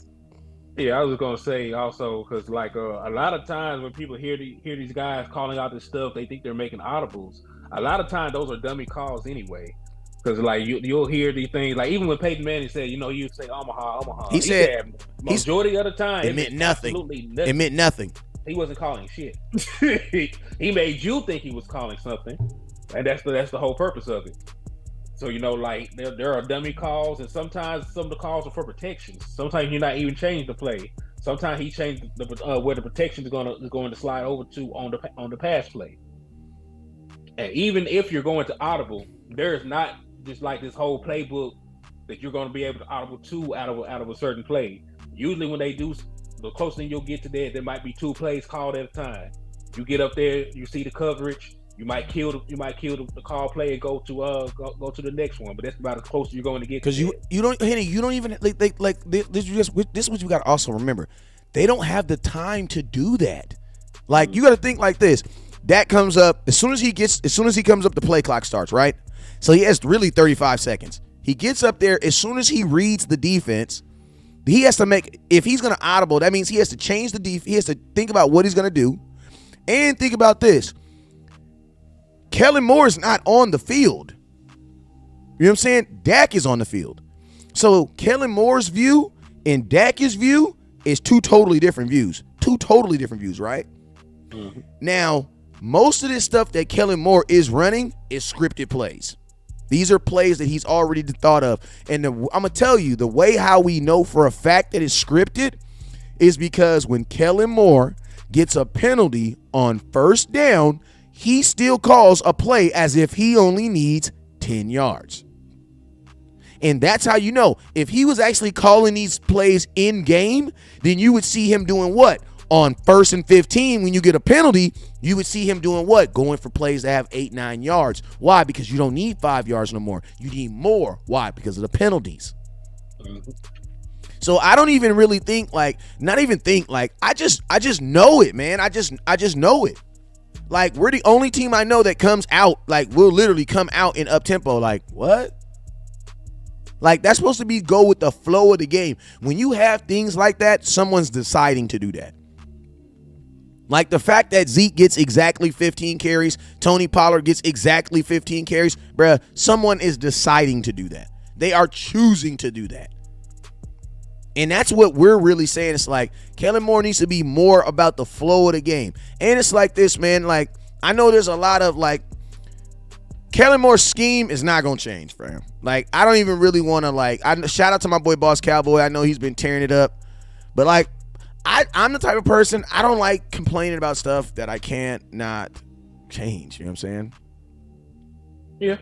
Yeah, I was gonna say also, because like a lot of times when people hear these guys calling out this stuff, they think they're making audibles. A lot of times those are dummy calls anyway. Because like you'll hear these things, like even when Peyton Manning said, you say Omaha. He said majority of the time it meant nothing. Absolutely nothing. It meant nothing. He wasn't calling shit. He made you think he was calling something. And that's the whole purpose of it. So, like there are dummy calls, and sometimes some of the calls are for protections. Sometimes you're not even changing the play. Sometimes he changed where the protection is going to slide over to on the pass play. And even if you're going to audible, there's not just like this whole playbook that you're going to be able to audible to out of a certain play. Usually when they do, the closer you'll get to that, there might be 2 plays called at a time. You get up there, you see the coverage. You might kill the call play and go to the next one, but that's about as close as you're going to get. Because you don't even like this is what you got to also remember. They don't have the time to do that. Like, you got to think like this. Dak comes up as soon as he comes up, the play clock starts, right? So he has really 35 seconds. He gets up there as soon as he reads the defense. He has to make, if he's going to audible, that means he has to change the defense. He has to think about what he's going to do, and think about this. Kellen Moore is not on the field. You know what I'm saying? Dak is on the field. So Kellen Moore's view and Dak's view is 2 totally different views. 2 totally different views, right? Mm-hmm. Now, most of this stuff that Kellen Moore is running is scripted plays. These are plays that he's already thought of. And I'm going to tell you, the way how we know for a fact that it's scripted is because when Kellen Moore gets a penalty on first down, he still calls a play as if he only needs 10 yards. And that's how you know. If he was actually calling these plays in game, then you would see him doing what? On 1st and 15, when you get a penalty, you would see him doing what? Going for plays that have 8-9 yards. Why? Because you don't need 5 yards no more. You need more. Why? Because of the penalties. So I don't even really think I just know it, man. I just know it. Like, we're the only team I know that comes out, like, will literally come out in up-tempo. Like, what? Like, that's supposed to go with the flow of the game. When you have things like that, someone's deciding to do that. Like, the fact that Zeke gets exactly 15 carries, Tony Pollard gets exactly 15 carries, bruh, someone is deciding to do that. They are choosing to do that. And that's what we're really saying. It's like, Kellen Moore needs to be more about the flow of the game. And it's like this, man. Like, I know there's a lot of, like, Kellen Moore's scheme is not going to change for him. Like, I don't even really want to, shout out to my boy Boss Cowboy. I know he's been tearing it up. But, like, I'm the type of person, I don't like complaining about stuff that I can't not change. You know what I'm saying? Yeah.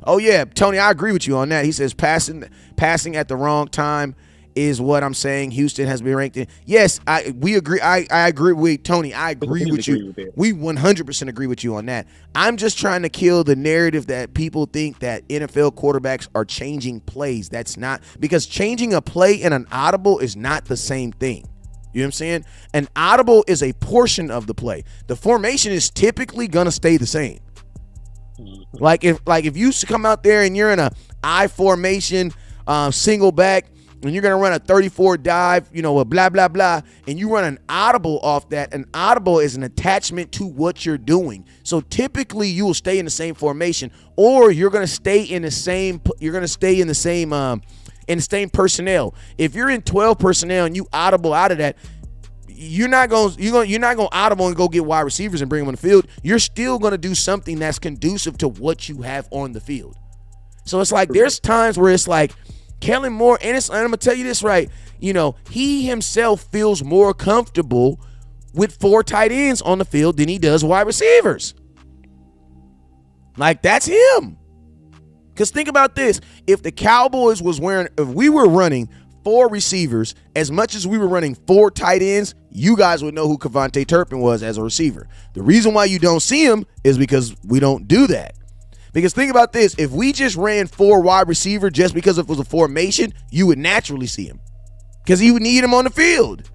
Oh, yeah. Tony, I agree with you on that. He says passing at the wrong time is what I'm saying. Houston has been ranked in. Yes, we agree. I agree with Tony. I agree with you. We 100% agree with you on that. I'm just trying to kill the narrative that people think that NFL quarterbacks are changing plays. That's not, because changing a play and an audible is not the same thing. You know what I'm saying? An audible is a portion of the play. The formation is typically gonna stay the same. Like if you come out there and you're in a I formation, single back, and you're going to run a 34 dive, a blah, blah, blah, and you run an audible off that, an audible is an attachment to what you're doing. So typically you will stay in the same formation, or you're going to stay in the same personnel. If you're in 12 personnel and you audible out of that, you're not going to audible and go get wide receivers and bring them on the field. You're still going to do something that's conducive to what you have on the field. So it's like there's times where it's like Kellen Moore, and I'm going to tell you this right, he himself feels more comfortable with 4 tight ends on the field than he does wide receivers. Like, that's him. Because think about this. If the Cowboys if we were running 4 receivers as much as we were running 4 tight ends, you guys would know who Kavonte Turpin was as a receiver. The reason why you don't see him is because we don't do that. Because think about this. If we just ran 4 wide receiver just because it was a formation, you would naturally see him. Because you would need him on the field.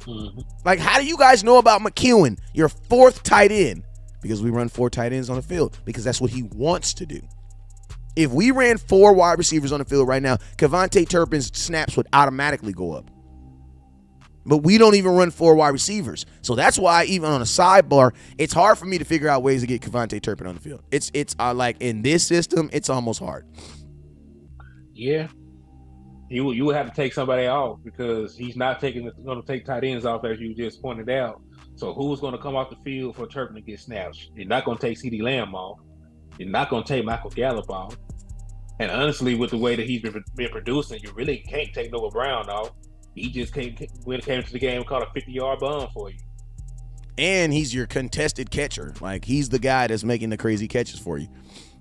Mm-hmm. Like, how do you guys know about McEwen, your 4th tight end? Because we run 4 tight ends on the field. Because that's what he wants to do. If we ran 4 wide receivers on the field right now, Kavonte Turpin's snaps would automatically go up. But we don't even run 4 wide receivers. So that's why even on a sidebar, it's hard for me to figure out ways to get Kavonte Turpin on the field. It's like in this system, it's almost hard. Yeah. You would have to take somebody off because he's not going to take tight ends off, as you just pointed out. So who's going to come off the field for Turpin to get snaps? You're not going to take CeeDee Lamb off. You're not going to take Michael Gallup off. And honestly, with the way that he's been producing, you really can't take Noah Brown off. He just came to the game and caught a 50-yard bomb for you. And he's your contested catcher. Like, he's the guy that's making the crazy catches for you.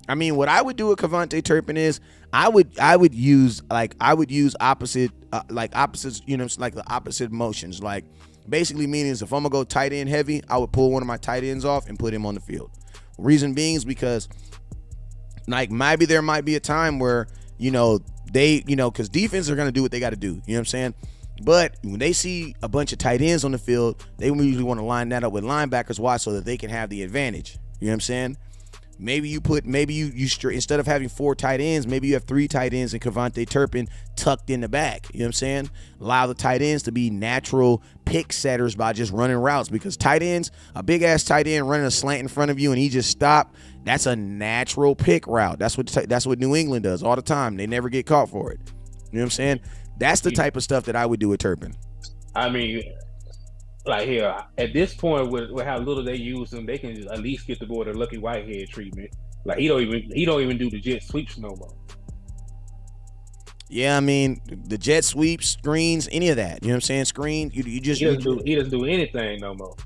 I mean, what I would do with Kavonte Turpin is I would use opposites, like the opposite motions. Like, basically meaning is if I'm going to go tight end heavy, I would pull one of my tight ends off and put him on the field. Reason being is because, like, maybe there might be a time where, because defense are going to do what they got to do. You know what I'm saying? But when they see a bunch of tight ends on the field, they usually want to line that up with linebackers. Why? So that they can have the advantage. You know what I'm saying? Maybe you instead of having 4 tight ends, maybe you have 3 tight ends and Kavonte Turpin tucked in the back. You know what I'm saying? Allow the tight ends to be natural pick setters by just running routes, because tight ends, a big ass tight end running a slant in front of you and he just stopped, that's a natural pick route. That's what New England does all the time. They never get caught for it. You know what I'm saying? That's the type of stuff that I would do with Turpin. I mean, like here, at this point with how little they use him, they can at least get the boy the Lucky Whitehead treatment. Like, he don't even do the jet sweeps no more. Yeah, I mean, the jet sweeps, screens, any of that. You know what I'm saying? Screen, he doesn't do anything no more.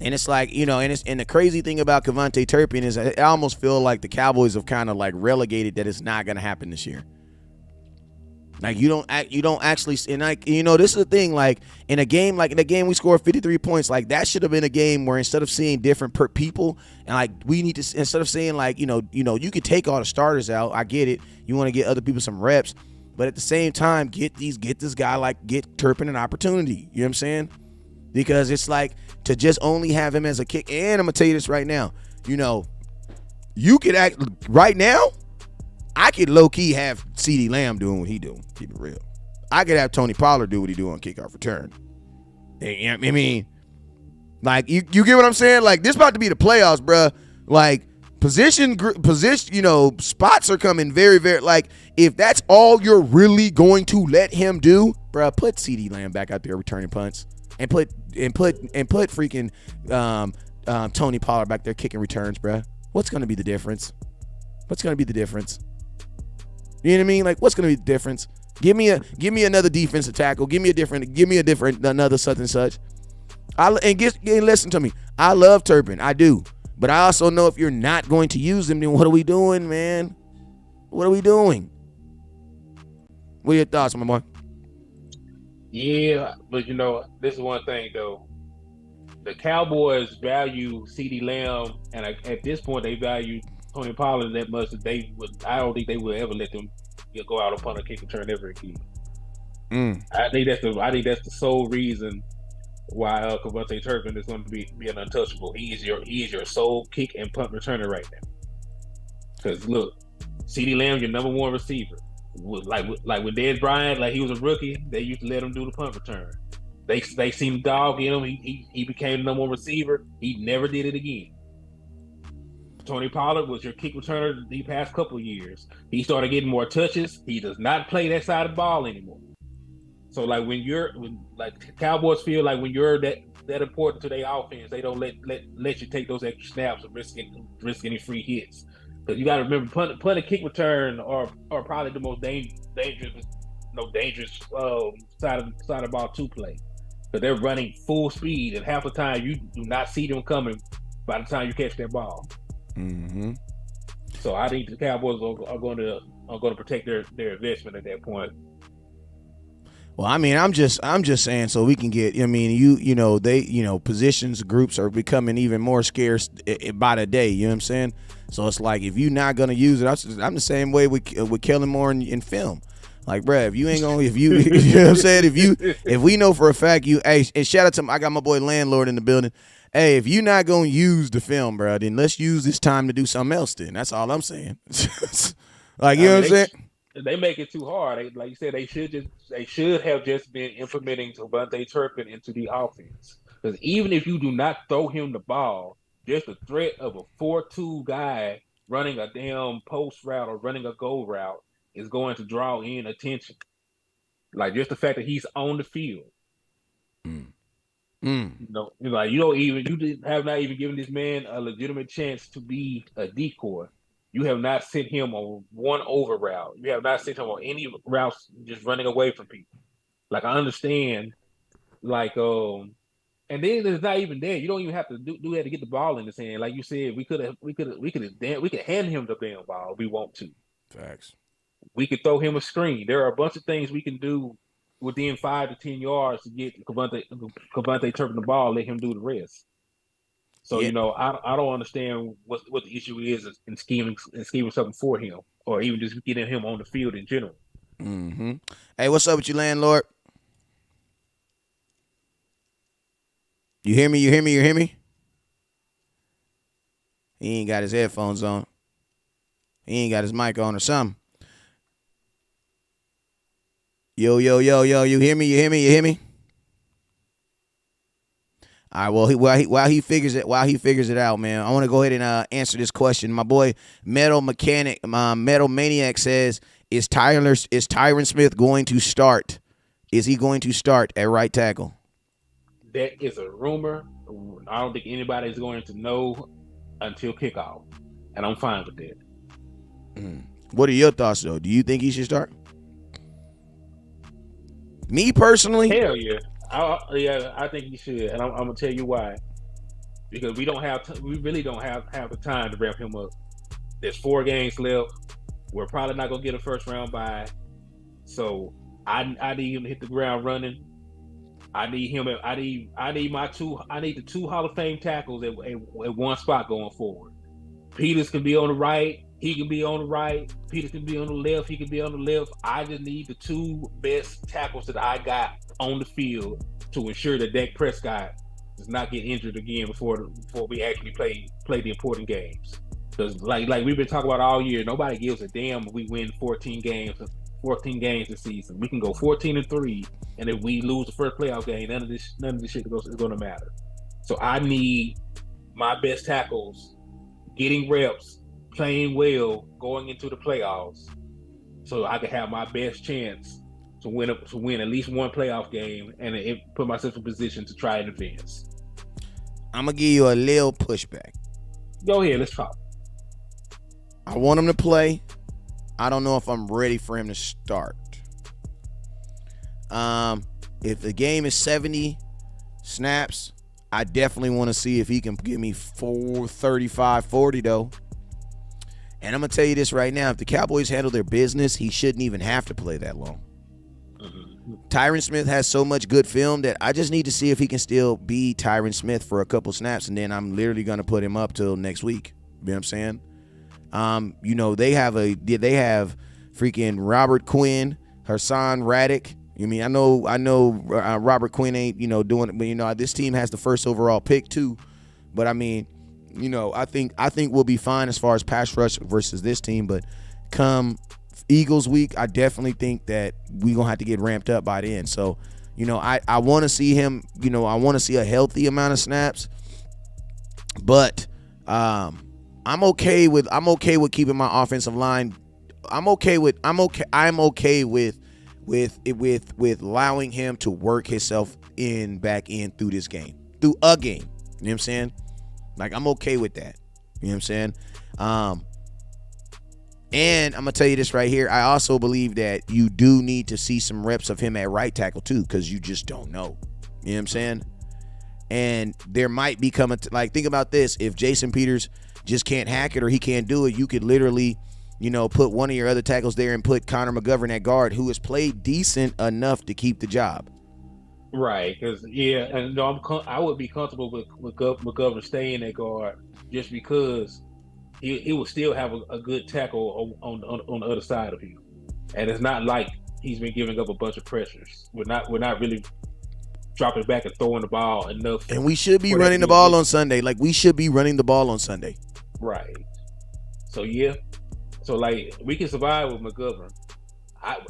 And it's like, and the crazy thing about Kavonte Turpin is I almost feel like the Cowboys have kind of like relegated that it's not going to happen this year. Like, you don't actually, and like, this is the thing, like in a game we scored 53 points, like that should have been a game where instead of seeing different people, and like we need to, instead of saying like, you could take all the starters out, I get it, you want to get other people some reps, but at the same time, get this guy, like, get Turpin an opportunity. You know what I'm saying? Because it's like to just only have him as a kick. And I'm gonna tell you this right now, you could act right now. I could low-key have CeeDee Lamb doing what he do. Keep it real. I could have Tony Pollard do what he do on kickoff return. I mean, like, you get what I'm saying? Like, this about to be the playoffs, bruh. Like, position, spots are coming very, very, like, if that's all you're really going to let him do, bruh, put CeeDee Lamb back out there returning punts and put freaking Tony Pollard back there kicking returns, bruh. What's going to be the difference? What's going to be the difference? You know what I mean? Like, what's going to be the difference? Give me another defensive tackle. Give me a different another such and such. Listen to me. I love Turpin. I do. But I also know if you're not going to use him, then what are we doing, man? What are we doing? What are your thoughts, my boy? Yeah, but this is one thing though. The Cowboys value CeeDee Lamb, and at this point they value Tony Pollard that much that I don't think they will ever let them go out upon a kick return ever again. I think that's the sole reason why Kavonte Turpin is going to be an untouchable. He is your sole kick and punt returner right now. Because look, CeeDee Lamb, your number 1 receiver. Like with Dez Bryant, like he was a rookie, they used to let him do the punt return. They seen dog in him. He became the number one receiver. He never did it again. Tony Pollard was your kick returner the past couple of years. He started getting more touches. He does not play that side of the ball anymore. So like when Cowboys feel like when you're that important to their offense, they don't let you take those extra snaps and risk any free hits. Because you got to remember, punt and kick return are probably the most dangerous side of the ball to play. Because they're running full speed, and half the time you do not see them coming by the time you catch that ball. Mm-hmm. So I think the Cowboys are going to protect their investment at that point. Well, I mean, I'm just saying so we can get. I mean, positions groups are becoming even more scarce by the day. You know what I'm saying? So it's like if you're not gonna use it, I'm the same way with Kellen Moore in film. Like, bruh, if you ain't gonna, you know what I'm saying? If we know for a fact and shout out to I got my boy Landlord in the building. Hey, if you're not gonna use the film, bruh, then let's use this time to do something else. Then that's all I'm saying. Like, you know what I'm saying? They make it too hard. Like you said, they should have just been implementing Kavonte Turpin into the offense. Because even if you do not throw him the ball, just the threat of a 4-2 guy running a damn post route or running a go route is going to draw in attention. Like just the fact that he's on the field. Like you have not even given this man a legitimate chance to be a decoy. You have not sent him on one over route. You have not sent him on any routes just running away from people. Like I understand, and then it's not even there. You don't even have to do that to get the ball in his hand. Like you said, we could hand him the damn ball if we want to. Facts. We could throw him a screen. There are a bunch of things we can do within 5 to 10 yards to get Kavonte Turpin the ball, let him do the rest. So, I don't understand what the issue is in scheming something for him or even just getting him on the field in general. Mm-hmm. Hey, what's up with you, Landlord? You hear me? You hear me? He ain't got his headphones on. He ain't got his mic on or something. Yo, you hear me? You hear me? All right, well, while he figures it out, man, I want to go ahead and answer this question. My boy Metal Maniac says, is Tyron Smith going to start? Is he going to start at right tackle? That is a rumor. I don't think anybody is going to know until kickoff, and I'm fine with that. What are your thoughts, though? Do you think he should start? Me personally, hell yeah. I think he should, and I'm gonna tell you why. Because we really don't have the time to wrap him up. There's 4 games left. We're probably not gonna get a first round bye, so I need him to hit the ground running. I need the 2 Hall of Fame tackles at one spot going forward. Peters can be on the right. He can be on the right. Peters can be on the left. He can be on the left. I just need the 2 best tackles that I got on the field to ensure that Dak Prescott does not get injured again before we actually play the important games. Because like we've been talking about all year, nobody gives a damn if we win 14 games this season. We can go 14-3, and if we lose the first playoff game, none of this shit is going to matter. So I need my best tackles getting reps, playing well, going into the playoffs, so I can have my best chance to win at least one playoff game and put myself in position to try and advance. I'm gonna give you a little pushback. Go ahead, let's talk. I want him to play. I don't know if I'm ready for him to start. If the game is 70 snaps, I definitely want to see if he can give me 35, 40 though. And I'm going to tell you this right now. If the Cowboys handle their business, he shouldn't even have to play that long. Tyron Smith has so much good film that I just need to see if he can still be Tyron Smith for a couple snaps, and then I'm literally going to put him up till next week. You know what I'm saying? They have freaking Robert Quinn, Hassan Reddick. I mean, I know Robert Quinn ain't, doing it, but this team has the first overall pick too. But I mean, I think we'll be fine as far as pass rush versus this team. But come Eagles week, I definitely think that we're going to have to get ramped up by then. So, I want to see him, I want to see a healthy amount of snaps. But I'm okay with keeping my offensive line. I'm okay with allowing him to work himself back in through this game. Through a game. You know what I'm saying? Like, I'm okay with that. You know what I'm saying? And I'm going to tell you this right here. I also believe that you do need to see some reps of him at right tackle too, because you just don't know. You know what I'm saying? And there might become think about this. If Jason Peters just can't hack it or he can't do it, you could literally, put one of your other tackles there and put Connor McGovern at guard, who has played decent enough to keep the job. Right, because and I would be comfortable with McGovern staying at guard just because he will still have a good tackle on the other side of him, and it's not like he's been giving up a bunch of pressures. We're not really dropping back and throwing the ball enough. And we should be running the ball on Sunday. Like, we should be running the ball on Sunday. Right. So we can survive with McGovern.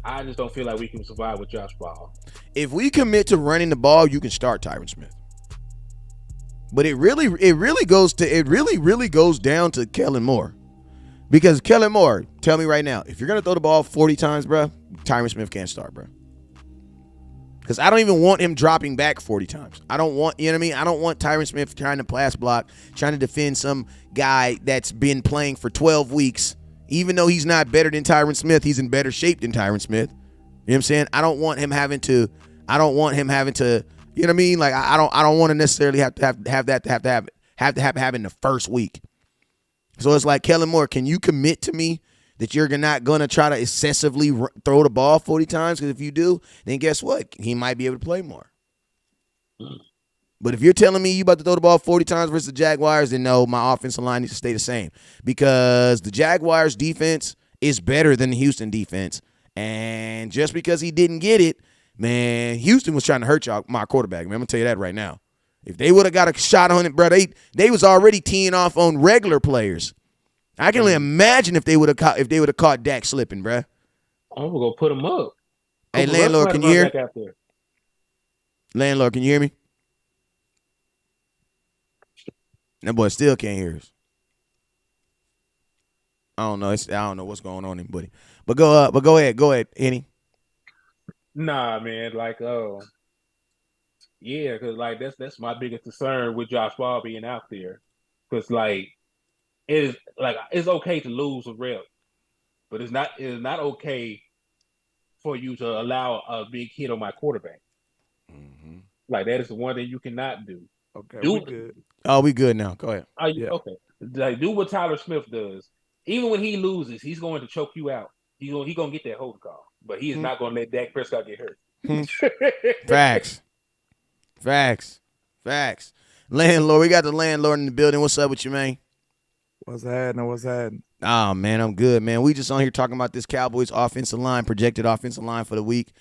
I just don't feel like we can survive with Josh Ball. If we commit to running the ball, you can start Tyron Smith. But it really goes down to Kellen Moore. Because Kellen Moore, tell me right now, if you're gonna throw the ball 40 times, bro, Tyron Smith can't start, bro. Because I don't even want him dropping back 40 times. I don't want, I don't want Tyron Smith trying to pass block, trying to defend some guy that's been playing for 12 weeks. Even though he's not better than Tyron Smith, he's in better shape than Tyron Smith. You know what I'm saying? I don't want him having to, you know what I mean? Like, I don't want to necessarily have to have in the first week. So it's like, Kellen Moore, can you commit to me that you're not going to try to excessively throw the ball 40 times? Because if you do, then guess what? He might be able to play more. But if you're telling me you about to throw the ball 40 times versus the Jaguars, then no, my offensive line needs to stay the same. Because the Jaguars defense is better than the Houston defense. And just because he didn't get it, man, Houston was trying to hurt my quarterback. Man, I'm going to tell you that right now. If they would have got a shot on it, bro, they was already teeing off on regular players. I can only imagine if they would have caught Dak slipping, bro. I'm gonna put him up. Hey, landlord, can you hear? Landlord, can you hear me? That boy still can't hear us. I don't know. I don't know what's going on, buddy. But go ahead, Henny. Nah, man. Yeah, because that's my biggest concern with Josh Ball being out there. Because it's okay to lose a rep, but it's not okay for you to allow a big hit on my quarterback. Mm-hmm. Like, that is the one thing you cannot do. Okay, we good. Oh, we good now. Go ahead. Okay. Like, do what Tyler Smith does. Even when he loses, he's going to choke you out. He's gonna get that hold call, but he is not going to let Dak Prescott get hurt. Facts. Landlord, we got the landlord in the building. What's up with you, man? What's happening? Oh, man, I'm good, man. We just on here talking about this Cowboys offensive line, projected offensive line for the week.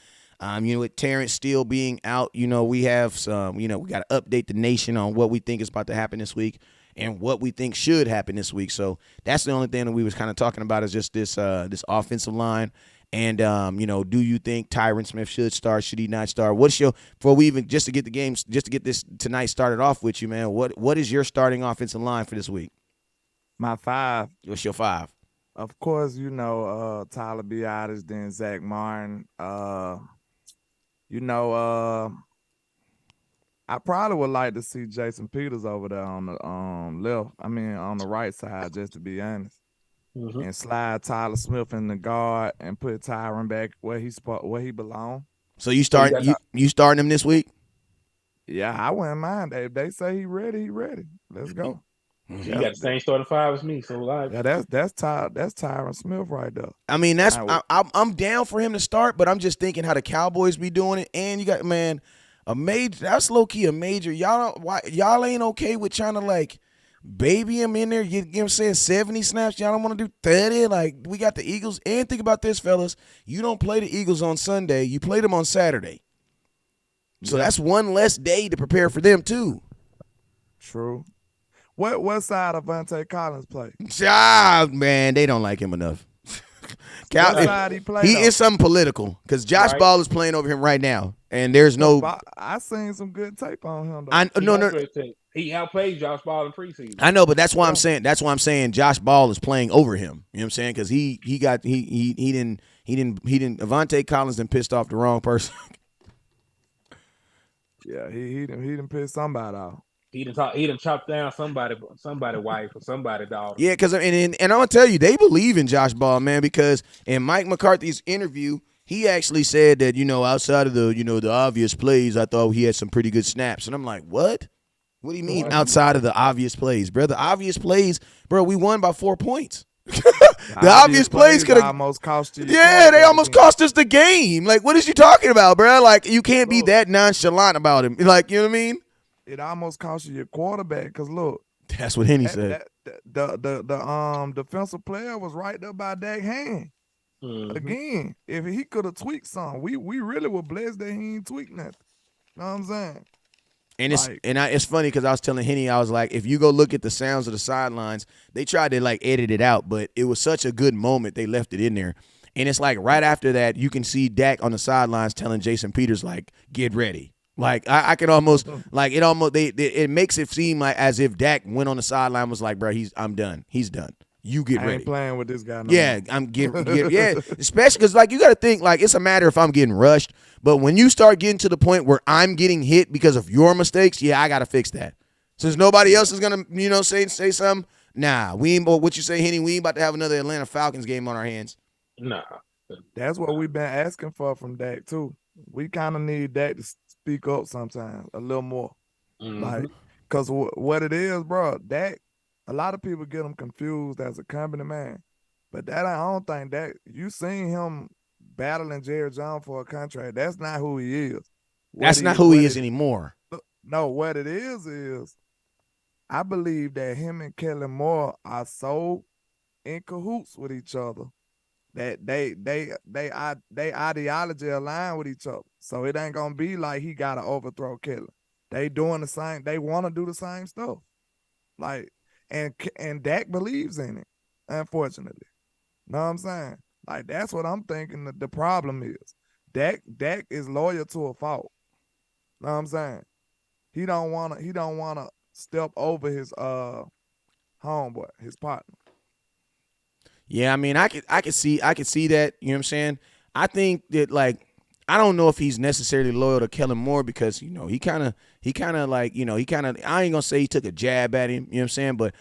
With Terrence Steele being out, we have some, we got to update the nation on what we think is about to happen this week and what we think should happen this week. So that's the only thing that we was kind of talking about is just this offensive line. And, do you think Tyron Smith should start? Should he not start? Before we even, just to get this tonight started off with you, man, what is your starting offensive line for this week? My 5. What's your 5? Of course, Tyler Biadasz, then Zach Martin. I probably would like to see Jason Peters over there on the on the right side, just to be honest. Mm-hmm. And slide Tyler Smith in the guard and put Tyron back where he belong. So you starting him this week? Yeah, I wouldn't mind. They say he ready. Let's go. Mm-hmm. You got the same starting 5 as me, so yeah, that's Tyron Smith right there. I mean, I'm down for him to start, but I'm just thinking how the Cowboys be doing it, and you got a major. That's low key a major. Y'all ain't okay with trying to baby him in there. You know what I'm saying? 70 snaps. Y'all don't want to do 30. Like, we got the Eagles. And think about this, fellas. You don't play the Eagles on Sunday. You play them on Saturday. So that's one less day to prepare for them too. True. What side of Vontae Collins play? Man, they don't like him enough. What side he played He on? is something political because Josh Ball is playing over him right now, and there's no. I seen some good tape on him though. He outplayed Josh Ball in preseason. I know, but that's why I'm saying. That's why I'm saying Josh Ball is playing over him. You know what I'm saying? Because he didn't. Avante Collins done pissed off the wrong person. Yeah, he didn't piss somebody off. He done chopped down somebody wife or somebody dog. Yeah, because and I'm gonna tell you, they believe in Josh Ball, man. Because in Mike McCarthy's interview, he actually said that outside of the obvious plays, I thought he had some pretty good snaps, and I'm like, what? What do you mean outside of the obvious plays, bro? The obvious plays, bro. We won by 4 points. The obvious plays could have almost cost you. Yeah, they almost cost us the game. Like, what is you talking about, bro? Like, you can't be that nonchalant about him. Like, you know what I mean? It almost cost you your quarterback. Because look, that's what Henny said. The defensive player was right there by Dak hand. Mm-hmm. Again, if he could have tweaked something, we really were blessed that he ain't tweaked nothing. You know what I'm saying? And it's funny because I was telling Henny, I was like, if you go look at the sounds of the sidelines, they tried to like edit it out, but it was such a good moment they left it in there. And it's like right after that, you can see Dak on the sidelines telling Jason Peters like, "Get ready." Like I can almost like it makes it seem like as if Dak went on the sideline and was like, "Bro, I'm done. He's done. You get ready." I ain't playing with this guy. Yeah, I'm getting yeah. Especially because like you got to think like it's a matter if I'm getting rushed. But when you start getting to the point where I'm getting hit because of your mistakes, yeah, I got to fix that. Since nobody else is gonna, say something. Nah, we ain't. What you say, Henny? We ain't about to have another Atlanta Falcons game on our hands. Nah, that's what we've been asking for from Dak too. We kind of need Dak to speak up sometimes a little more, like because what it is, bro. Dak, a lot of people get him confused as a company man, but that I don't think that you seen him battling Jerry Jones for a contract. That's not who he is. That's not who he is anymore. No, what it is I believe that him and Kellen Moore are so in cahoots with each other that they ideology align with each other. So it ain't gonna be like he gotta overthrow Kellen. They doing the same. They want to do the same stuff. Like and Dak believes in it. Unfortunately, know what I'm saying? Like that's what I'm thinking. The problem is Dak is loyal to a fault. Know what I'm saying? He don't wanna step over his homeboy, his partner. Yeah, I mean, I could see that. You know what I'm saying? I think that like I don't know if he's necessarily loyal to Kellen Moore because he kind of like I ain't gonna say he took a jab at him. You know what I'm saying? But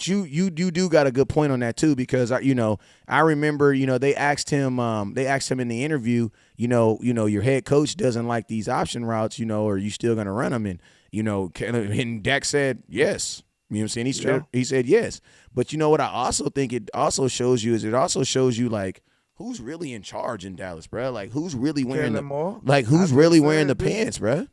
you do got a good point on that too because I remember they asked him in the interview your head coach doesn't like these option routes are you still gonna run them and Dak said yes. You know what I'm saying? He said yes. But you know what I also think it also shows you like who's really in charge in Dallas, bro? Like who's really wearing the pants, bro?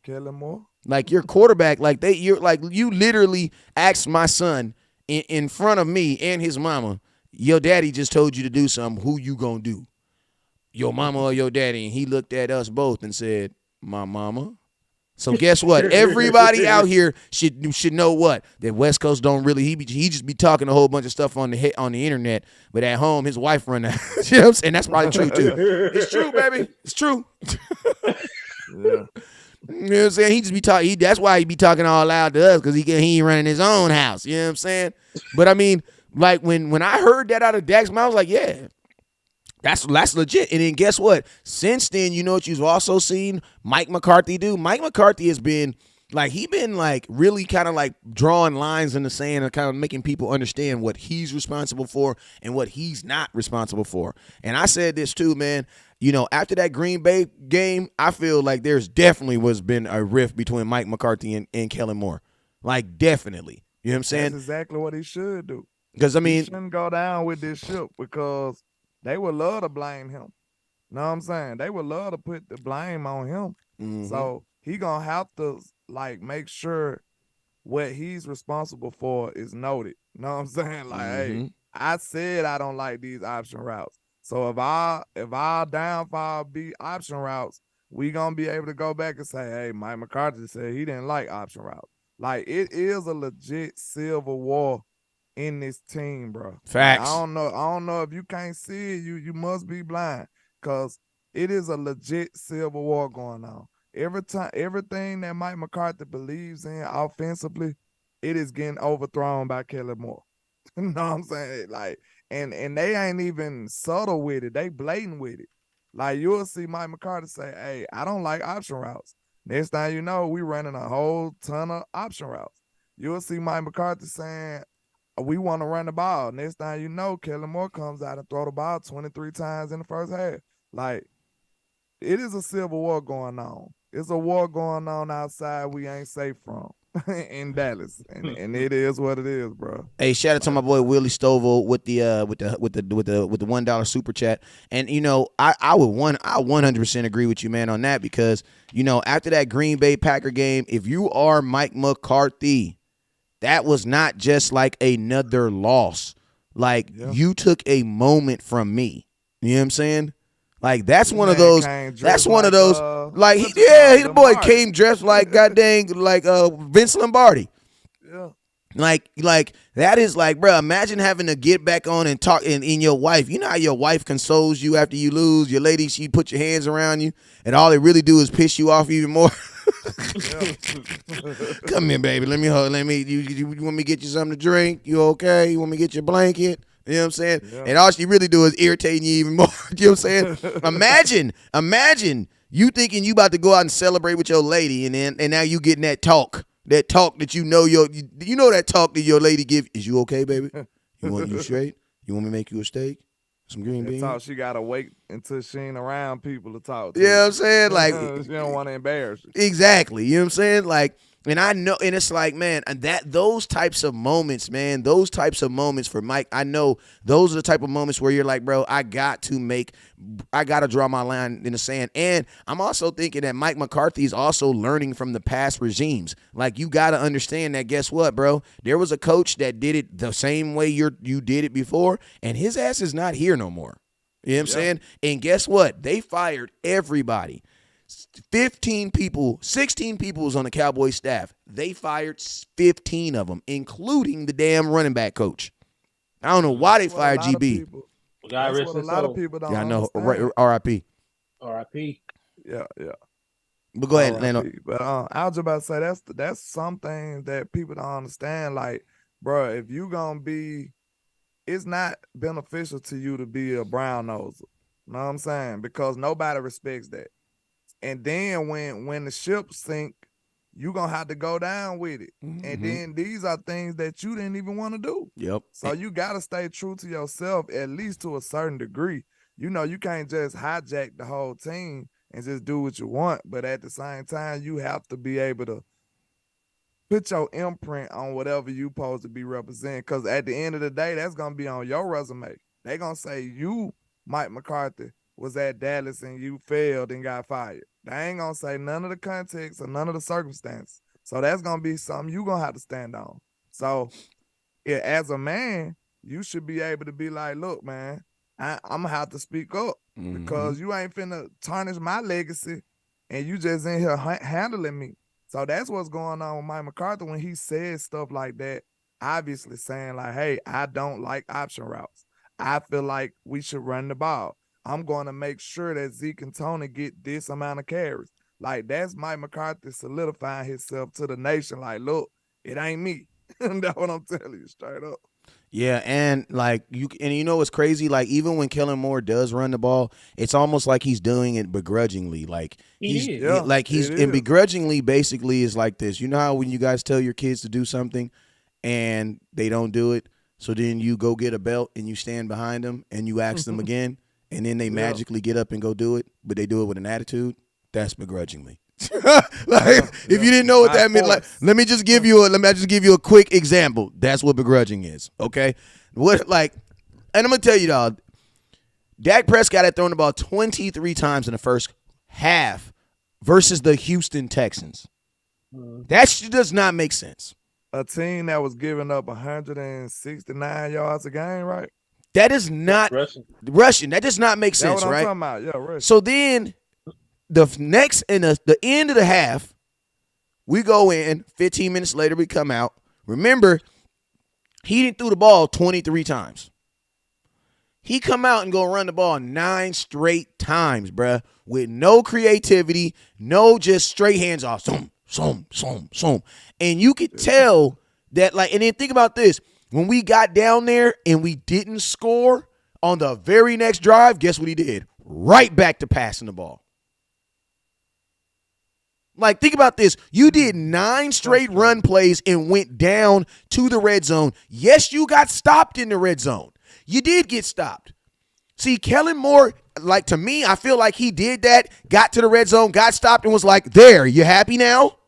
Kellen Moore. Like your quarterback, you literally asked my son in front of me and his mama, your daddy just told you to do something, who you gonna do? Your mama or your daddy? And he looked at us both and said, my mama. So guess what? Everybody out here should know what? That West Coast don't really he just be talking a whole bunch of stuff on the internet, but at home his wife run that. You know what I'm saying? That's probably true too. It's true, baby. It's true. Yeah. You know what I'm saying? He just be talking. That's why he be talking all loud to us because he ain't running his own house. You know what I'm saying? But I mean, like when I heard that out of Dak's mouth, I was like, yeah. That's legit. And then guess what? Since then, you know what you've also seen Mike McCarthy do? Mike McCarthy has been really kind of like drawing lines in the sand and kind of making people understand what he's responsible for and what he's not responsible for. And I said this too, man. After that Green Bay game, I feel like there's definitely been a rift between Mike McCarthy and Kellen Moore. Like definitely. You know what I'm saying? That's exactly what he should do. Because I mean, he shouldn't go down with this ship because they would love to blame him. Know what I'm saying? They would love to put the blame on him. Mm-hmm. So he gonna have to make sure what he's responsible for is noted. Know what I'm saying? Like, hey, I said I don't like these option routes. So if our downfall be option routes, we gonna be able to go back and say, hey, Mike McCarthy said he didn't like option routes. Like it is a legit civil war in this team, bro. Facts. Like, I don't know if you can't see it, you must be blind. Cause it is a legit civil war going on. Everything that Mike McCarthy believes in offensively, it is getting overthrown by Kelly Moore. You know what I'm saying? Like, and they ain't even subtle with it. They blatant with it. Like, you'll see Mike McCarthy say, "Hey, I don't like option routes." Next time you know, we running a whole ton of option routes. You'll see Mike McCarthy saying, "We want to run the ball." Next time you know, Kelly Moore comes out and throw the ball 23 times in the first half. Like, it is a civil war going on. It's a war going on outside we ain't safe from in Dallas, and it is what it is, bro. Hey, shout out to my boy Willie Stovall with the $1 super chat. And you know, I 100% agree with you, man, on that, because you know, after that Green Bay Packer game, if you are Mike McCarthy, that was not just like another loss. Like, you took a moment from me. You know what I'm saying? Like, that's one of those. That's one of those. Like, the boy came dressed like goddamn like Vince Lombardi. Yeah. Like that is like, bro, imagine having to get back on and talk in your wife. You know how your wife consoles you after you lose? Your lady, she put your hands around you, and all they really do is piss you off even more. Come here, baby. Let me hold. You want me to get you something to drink? You okay? You want me to get your blanket? You know what I'm saying? Yeah. And all she really do is irritating you even more. You know what I'm saying? Imagine you thinking you about to go out and celebrate with your lady, and now you getting that talk that you know that talk that your lady give. Is you okay, baby? You straight? You want me to make you a steak? Some green beans? Talk, she gotta wait until she ain't around people to talk to. You know what I'm saying? Like, she don't want to embarrass you. Exactly. You know what I'm saying? Like, and I know, and it's like, man, and those types of moments, man, those types of moments for Mike, I know those are the type of moments where you're like, bro, I got to draw my line in the sand. And I'm also thinking that Mike McCarthy is also learning from the past regimes. Like, you got to understand that, guess what, bro? There was a coach that did it the same way you did it before, and his ass is not here no more. You know what I'm saying? And guess what? They fired everybody. 16 people was on the Cowboys staff. They fired 15 of them, including the damn running back coach. I don't know why they fired GB. That's what a lot of people don't understand. Yeah, I know. R.I.P. R.I.P. Yeah. But go ahead, Lando. But I was about to say that's something that people don't understand. Like, bro, if you gonna be, it's not beneficial to you to be a brown noser. You know what I'm saying? Because nobody respects that. And then when the ship sink, you gonna have to go down with it. Mm-hmm. And then these are things that you didn't even want to do. Yep. So you gotta stay true to yourself, at least to a certain degree. You know, you can't just hijack the whole team and just do what you want. But at the same time, you have to be able to put your imprint on whatever you supposed to be representing. Because at the end of the day, that's gonna be on your resume. They gonna say you, Mike McCarthy, was at Dallas and you failed and got fired. They ain't gonna say none of the context or none of the circumstances. So that's gonna be something you gonna have to stand on. So as a man, you should be able to be like, look, man, I'm gonna have to speak up because you ain't finna tarnish my legacy and you just in here handling me. So that's what's going on with Mike McCarthy when he says stuff like that, obviously saying like, hey, I don't like option routes. I feel like we should run the ball. I'm going to make sure that Zeke and Tony get this amount of carries. Like, that's Mike McCarthy solidifying himself to the nation. Like, look, it ain't me. That's what I'm telling you straight up. Yeah, and like you know what's crazy? Like, even when Kellen Moore does run the ball, it's almost like he's doing it begrudgingly. Like and begrudgingly basically is like this. You know how when you guys tell your kids to do something and they don't do it, so then you go get a belt and you stand behind them and you ask them again. And then they magically get up and go do it, but they do it with an attitude. That's begrudgingly. If you didn't know what that meant, like, let me just give you a quick example. That's what begrudging is. Okay, and I'm gonna tell you, dog. Dak Prescott had thrown the ball 23 times in the first half versus the Houston Texans. That does not make sense. A team that was giving up 169 yards a game, right? That is not Russian. That does not make sense, right? That's what I'm talking about. Yeah, Russian. So then the end of the half, we go in. 15 minutes later, we come out. Remember, He didn't threw the ball 23 times. He come out and go run the ball 9 straight times, bruh, with no creativity, no just straight hands off. Zoom. And you could tell that, like, and then think about this. When we got down there and we didn't score on the very next drive, guess what he did? Right back to passing the ball. Like, think about this. You did 9 straight run plays and went down to the red zone. Yes, you got stopped in the red zone. You did get stopped. See, Kellen Moore, like, to me, I feel like he did that, got to the red zone, got stopped, and was like, there, you happy now?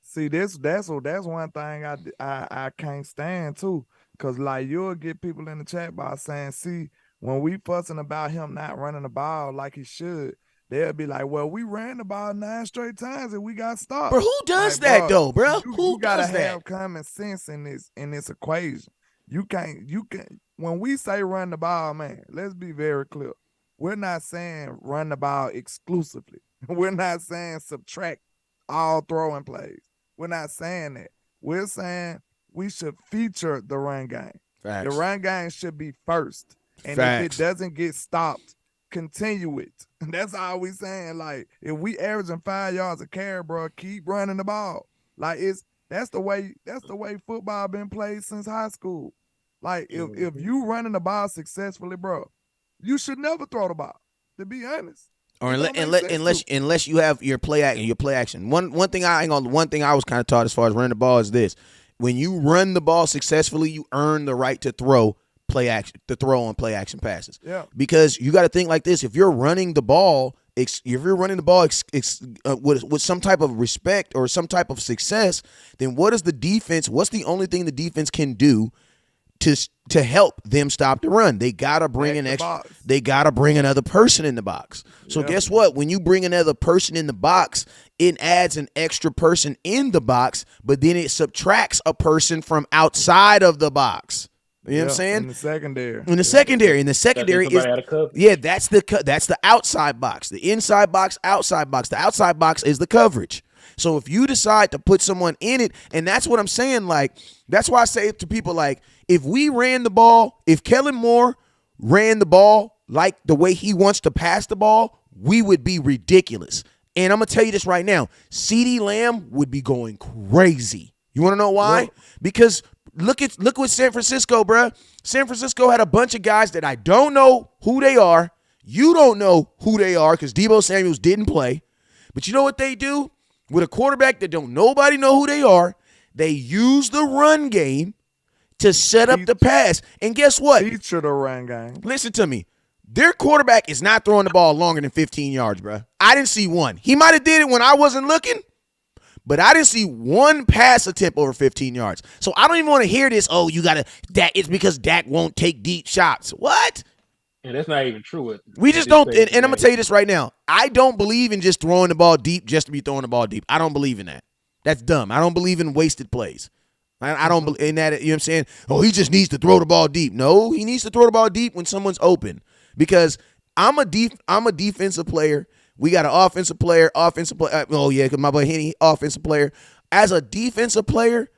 See, that's one thing I can't stand, too. Because, like, you'll get people in the chat box saying, see, when we fussing about him not running the ball like he should, they'll be like, well, we ran the ball 9 straight times and we got stopped. But who does that, though, bro? Who gotta does that? have common sense in this equation. You can't when we say run the ball, man, let's be very clear. We're not saying run the ball exclusively. We're not saying subtract all throwing plays. We're not saying that. We're saying we should feature the run game. Facts. The run game should be first. And Facts. if it doesn't get stopped, continue it. That's all we saying. Like, if we averaging 5 yards a carry, bro, keep running the ball. Like, that's the way football been played since high school. Like, if you running the ball successfully, bro, you should never throw the ball, to be honest. Or unless you have your play action. One thing I was kind of taught as far as running the ball is this: when you run the ball successfully, you earn the right to throw on play action passes. Yeah. Because you got to think like this: if you're running the ball, with some type of respect or some type of success, then what's the only thing the defense can do to help them stop the run? They gotta bring they gotta bring another person in the box. So guess what? When you bring another person in the box, it adds an extra person in the box, but then it subtracts a person from outside of the box. You know what I'm saying? In the secondary is that's the outside box. The inside box, outside box. The outside box is the coverage. So if you decide to put someone in it, and that's what I'm saying, like, that's why I say it to people, like, if Kellen Moore ran the ball like the way he wants to pass the ball, we would be ridiculous. And I'm going to tell you this right now. CeeDee Lamb would be going crazy. You want to know why? Yep. Because look what San Francisco, bruh. San Francisco had a bunch of guys that I don't know who they are. You don't know who they are because Deebo Samuels didn't play. But you know what they do? With a quarterback that don't nobody know who they are, they use the run game to set up the pass. And guess what? Feature the run game. Listen to me. Their quarterback is not throwing the ball longer than 15 yards, bro. I didn't see one. He might have did it when I wasn't looking, but I didn't see one pass attempt over 15 yards. So I don't even want to hear this, it's because Dak won't take deep shots. What? And that's not even true. We just don't, and I'm going to tell you this right now. I don't believe in just throwing the ball deep just to be throwing the ball deep. I don't believe in that. That's dumb. I don't believe in wasted plays. I don't believe in that. You know what I'm saying? Oh, he just needs to throw the ball deep. No, he needs to throw the ball deep when someone's open. Because I'm a defensive player. We got an offensive player. Oh, yeah, because my boy Henny, offensive player. As a defensive player,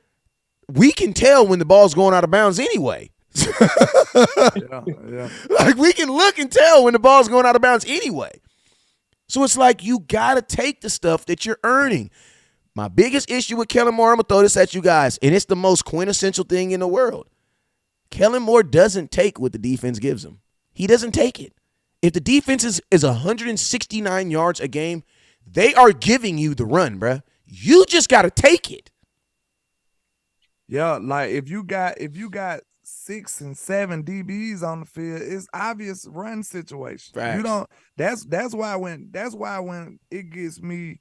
we can tell when the ball's going out of bounds anyway. Yeah. Like, we can look and tell when the ball's going out of bounds anyway. So it's like you got to take the stuff that you're earning. My biggest issue with Kellen Moore, I'm going to throw this at you guys, and it's the most quintessential thing in the world. Kellen Moore doesn't take what the defense gives him. He doesn't take it. If the defense is 169 yards a game, they are giving you the run, bruh. You just got to take it. Yeah, like if you got 6 and 7 DBs on the field, it's obvious run situation. Facts. You don't. That's why when it gets me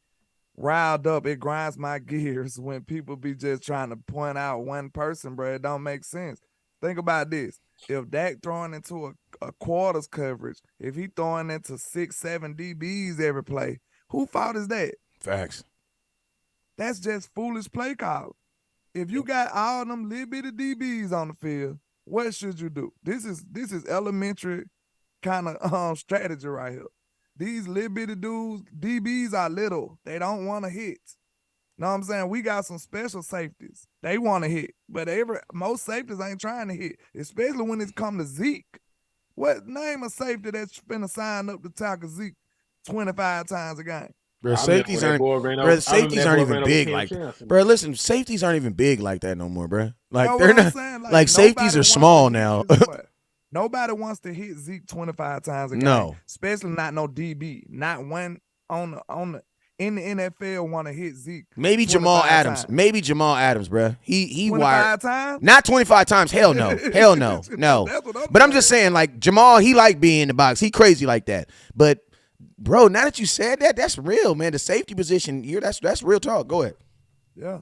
riled up, it grinds my gears when people be just trying to point out one person, bro. It don't make sense. Think about this: if Dak throwing into a quarters coverage, if he throwing into 6, 7 DBs every play, who fault is that? Facts. That's just foolish play call. If you got all them little bitty DBs on the field, what should you do? This is elementary kind of strategy right here. These little bitty dudes, DBs are little. They don't want to hit. Know what I'm saying? We got some special safeties. They want to hit, but most safeties ain't trying to hit, especially when it's come to Zeke. What name a safety that's finna sign up to tackle Zeke 25 times a game? Bro, safeties aren't even big like that. Bro, listen, safeties aren't even big like that no more, bro. Like they're not like safeties are small now. Nobody wants to hit Zeke 25 times a game. Especially not no DB. Not one on the in the NFL want to hit Zeke. Maybe Jamal Adams. Times. Maybe Jamal Adams, bro. He 25 wired. times? Not 25 times. Hell no. Hell no. No. But I'm just saying, like, Jamal, he like being in the box. He crazy like that. But, bro, now that you said that, that's real, man. The safety position, that's real talk. Go ahead. Yeah.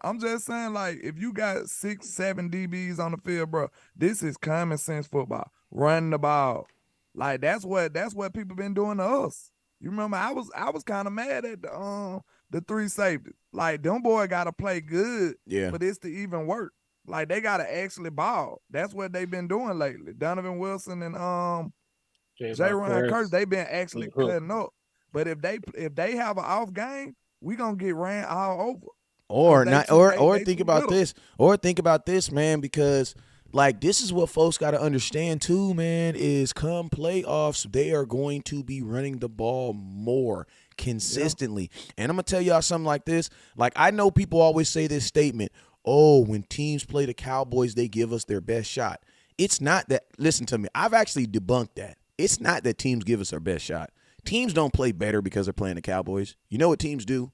I'm just saying, like, if you got 6, 7 DBs on the field, bro, this is common sense football. Run the ball. Like, that's what people been doing to us. You remember I was kind of mad at the 3 safeties. Like, them boy got to play good for this to even work. Like, they got to actually ball. That's what they've been doing lately. Donovan Wilson and Jaron Curse, they been actually cutting up. But if they have an off game, we gonna get ran all over. Or think about this. Or think about this, man, because like this is what folks got to understand too, man, is come playoffs, they are going to be running the ball more consistently. And I'm going to tell y'all something like this. Like, I know people always say this statement, oh, when teams play the Cowboys, they give us their best shot. It's not that. Listen to me. I've actually debunked that. It's not that teams give us their best shot. Teams don't play better because they're playing the Cowboys. You know what teams do?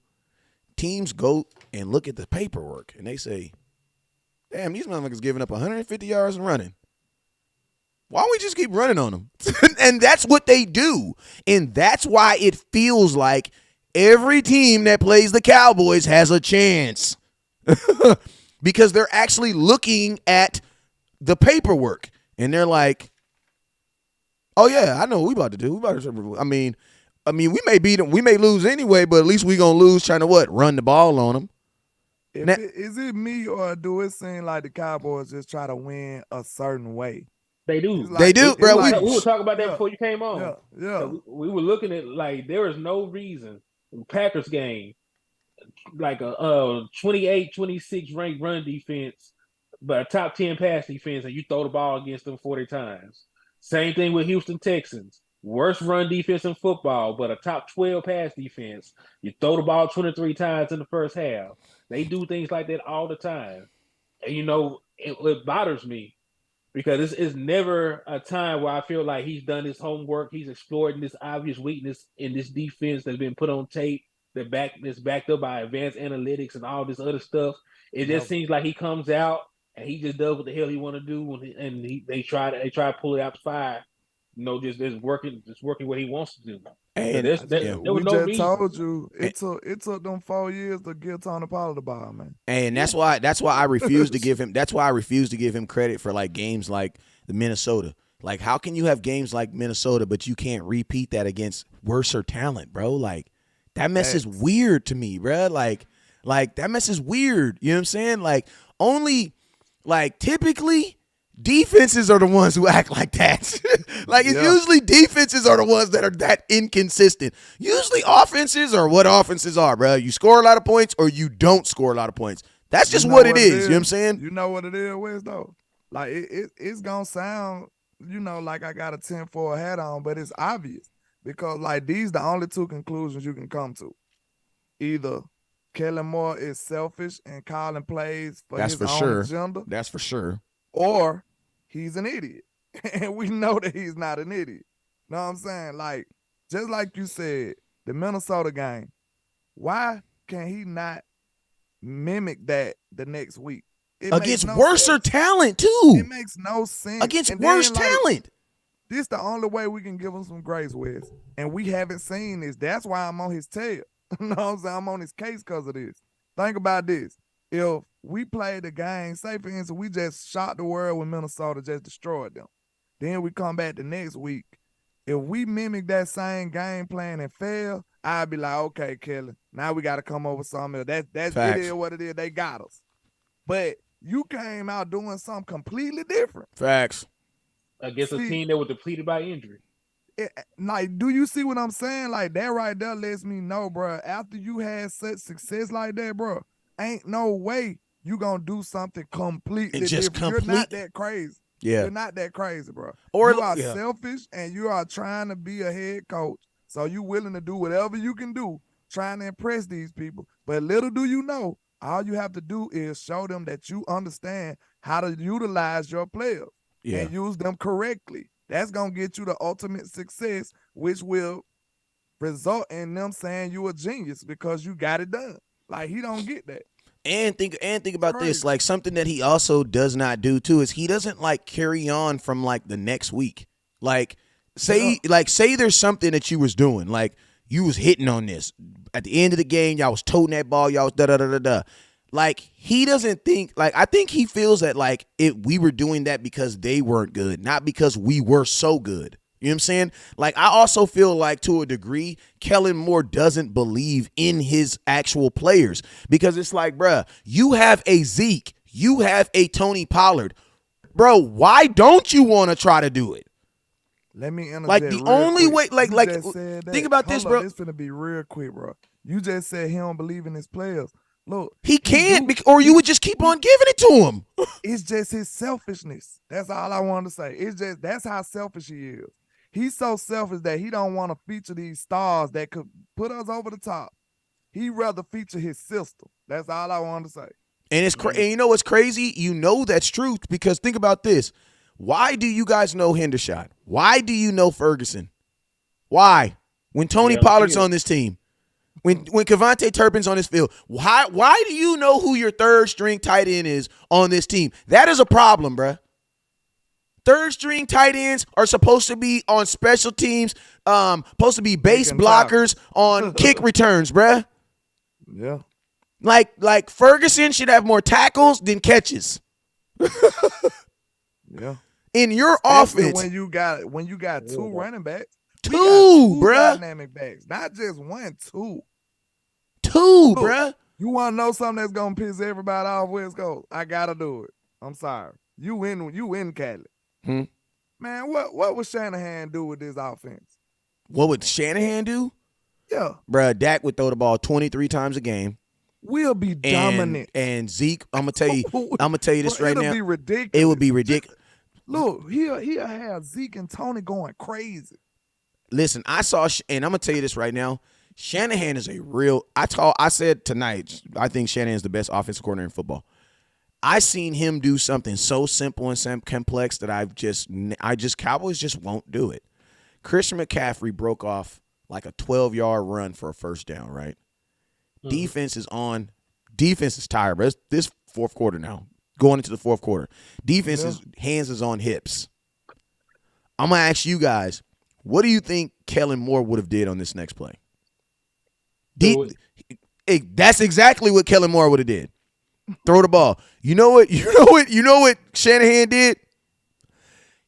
Teams go and look at the paperwork, and they say, damn, these motherfuckers giving up 150 yards and running. Why don't we just keep running on them? And that's what they do. And that's why it feels like every team that plays the Cowboys has a chance. Because they're actually looking at the paperwork. And they're like, oh, yeah, I know what we about to do. I mean, we may beat them. We may lose anyway, but at least we going to lose trying to what? Run the ball on them. Is it me or do it seem like the Cowboys just try to win a certain way? They do. Like, they do, bro. We were talking about that before you came on. Yeah. So we were looking at, like, there is no reason in Packers game, like a 28, 26 ranked run defense, but a top 10 pass defense, and you throw the ball against them 40 times. Same thing with Houston Texans. Worst run defense in football, but a top 12 pass defense. You throw the ball 23 times in the first half. They do things like that all the time. And, you know, it bothers me because it's never a time where I feel like he's done his homework. He's exploiting this obvious weakness in this defense that's been put on tape, that's backed up by advanced analytics and all this other stuff. It just seems like he comes out and he just does what the hell he want to do, they try to pull it out the fire. You know, just working what he wants to do. And there was no reason. Told you it took them 4 years to get Tony Pollard the ball, man. And that's why I refuse to give him. That's why I refuse to give him credit for like games like the Minnesota. Like, how can you have games like Minnesota, but you can't repeat that against worser talent, bro? Like, that mess is weird to me, bro. Like that mess is weird. You know what I'm saying? Like, only like typically. Defenses are the ones who act like that. Like, it's usually defenses are the ones that are that inconsistent. Usually offenses are what offenses are, bro. You score a lot of points or you don't score a lot of points. That's just what it is. You know what I'm saying? You know what it is, Wes, though? Like, it's going to sound, you know, like I got a 10-4 hat on, but it's obvious. Because, like, these the only 2 conclusions you can come to. Either Kellen Moore is selfish and calling plays for his own agenda. That's for sure. Or he's an idiot. And we know that he's not an idiot. Know what I'm saying? Like, just like you said, the Minnesota game, why can he not mimic that the next week? Against worser talent, too. It makes no sense. Against worse talent. This the only way we can give him some grace, Wes. And we haven't seen this. That's why I'm on his tail. You know what I'm saying? I'm on his case because of this. Think about this. If we played the game, say for instance, we just shot the world when Minnesota just destroyed them. Then we come back the next week. If we mimic that same game plan and fail, I'd be like, okay, Kelly, now we got to come up with something else. That's it is what it is. They got us. But you came out doing something completely different. Facts. Against a team that was depleted by injury. Like, do you see what I'm saying? Like, that right there lets me know, bro, after you had such success like that, bro, ain't no way you gonna do something completely just different. You're not that crazy. Yeah. You're not that crazy, bro. Or you are selfish and you are trying to be a head coach. So you willing to do whatever you can do trying to impress these people. But little do you know, all you have to do is show them that you understand how to utilize your players and use them correctly. That's going to get you the ultimate success, which will result in them saying you a genius because you got it done. Like, he don't get that. And think about this, like something that he also does not do too is he doesn't like carry on from like the next week. Like say there's something that you was doing, like you was hitting on this. At the end of the game, y'all was toting that ball, y'all was da-da-da-da-da. Like, he doesn't think, like, I think he feels that, like, we were doing that because they weren't good, not because we were so good. You know what I'm saying? Like, I also feel like, to a degree, Kellen Moore doesn't believe in his actual players because it's like, bruh, you have a Zeke, you have a Tony Pollard. Bro, why don't you want to try to do it? Let me interject. Like, the only way, like, think about this, bro. This finna be real quick, bro. You just said he don't believe in his players. Look, he can't, or you would just keep on giving it to him. It's just his selfishness. That's all I wanted to say. It's just that's how selfish he is. He's so selfish that he don't want to feature these stars that could put us over the top. He'd rather feature his system. That's all I wanted to say. And it's and you know what's crazy? You know that's true because think about this. Why do you guys know Hendershot? Why do you know Ferguson? Why? When Tony Pollard's on this team. When Kavonte Turpin's on this field, why do you know who your third string tight end is on this team? That is a problem, bruh. Third string tight ends are supposed to be on special teams, supposed to be base blockers on kick returns, bruh. Yeah. Like Ferguson should have more tackles than catches. Yeah. In your offense, when you got two running backs. Two, bruh. Dynamic backs, not just one, two. Two, bruh. You want to know something that's gonna piss everybody off? West Coast? I gotta do it. I'm sorry. You win, Cali. Man, what would Shanahan do with this offense? What would Shanahan do? Yeah, bruh. Dak would throw the ball 23 times a game. We'll be dominant. And Zeke, I'm gonna tell you this right now. It'll be ridiculous. It would be ridiculous. Look, he'll have Zeke and Tony going crazy. Listen, and I'm going to tell you this right now. Shanahan is a real – I said tonight, I think Shanahan's the best offensive coordinator in football. I seen him do something so simple and complex that Cowboys just won't do it. Christian McCaffrey broke off like a 12-yard run for a first down, right? Defense is tired, bro. It's this fourth quarter now, going into the fourth quarter. Defense's hands is on hips. I'm going to ask you guys, what do you think Kellen Moore would have did on this next play? That's exactly what Kellen Moore would have did. Throw the ball. You know what Shanahan did?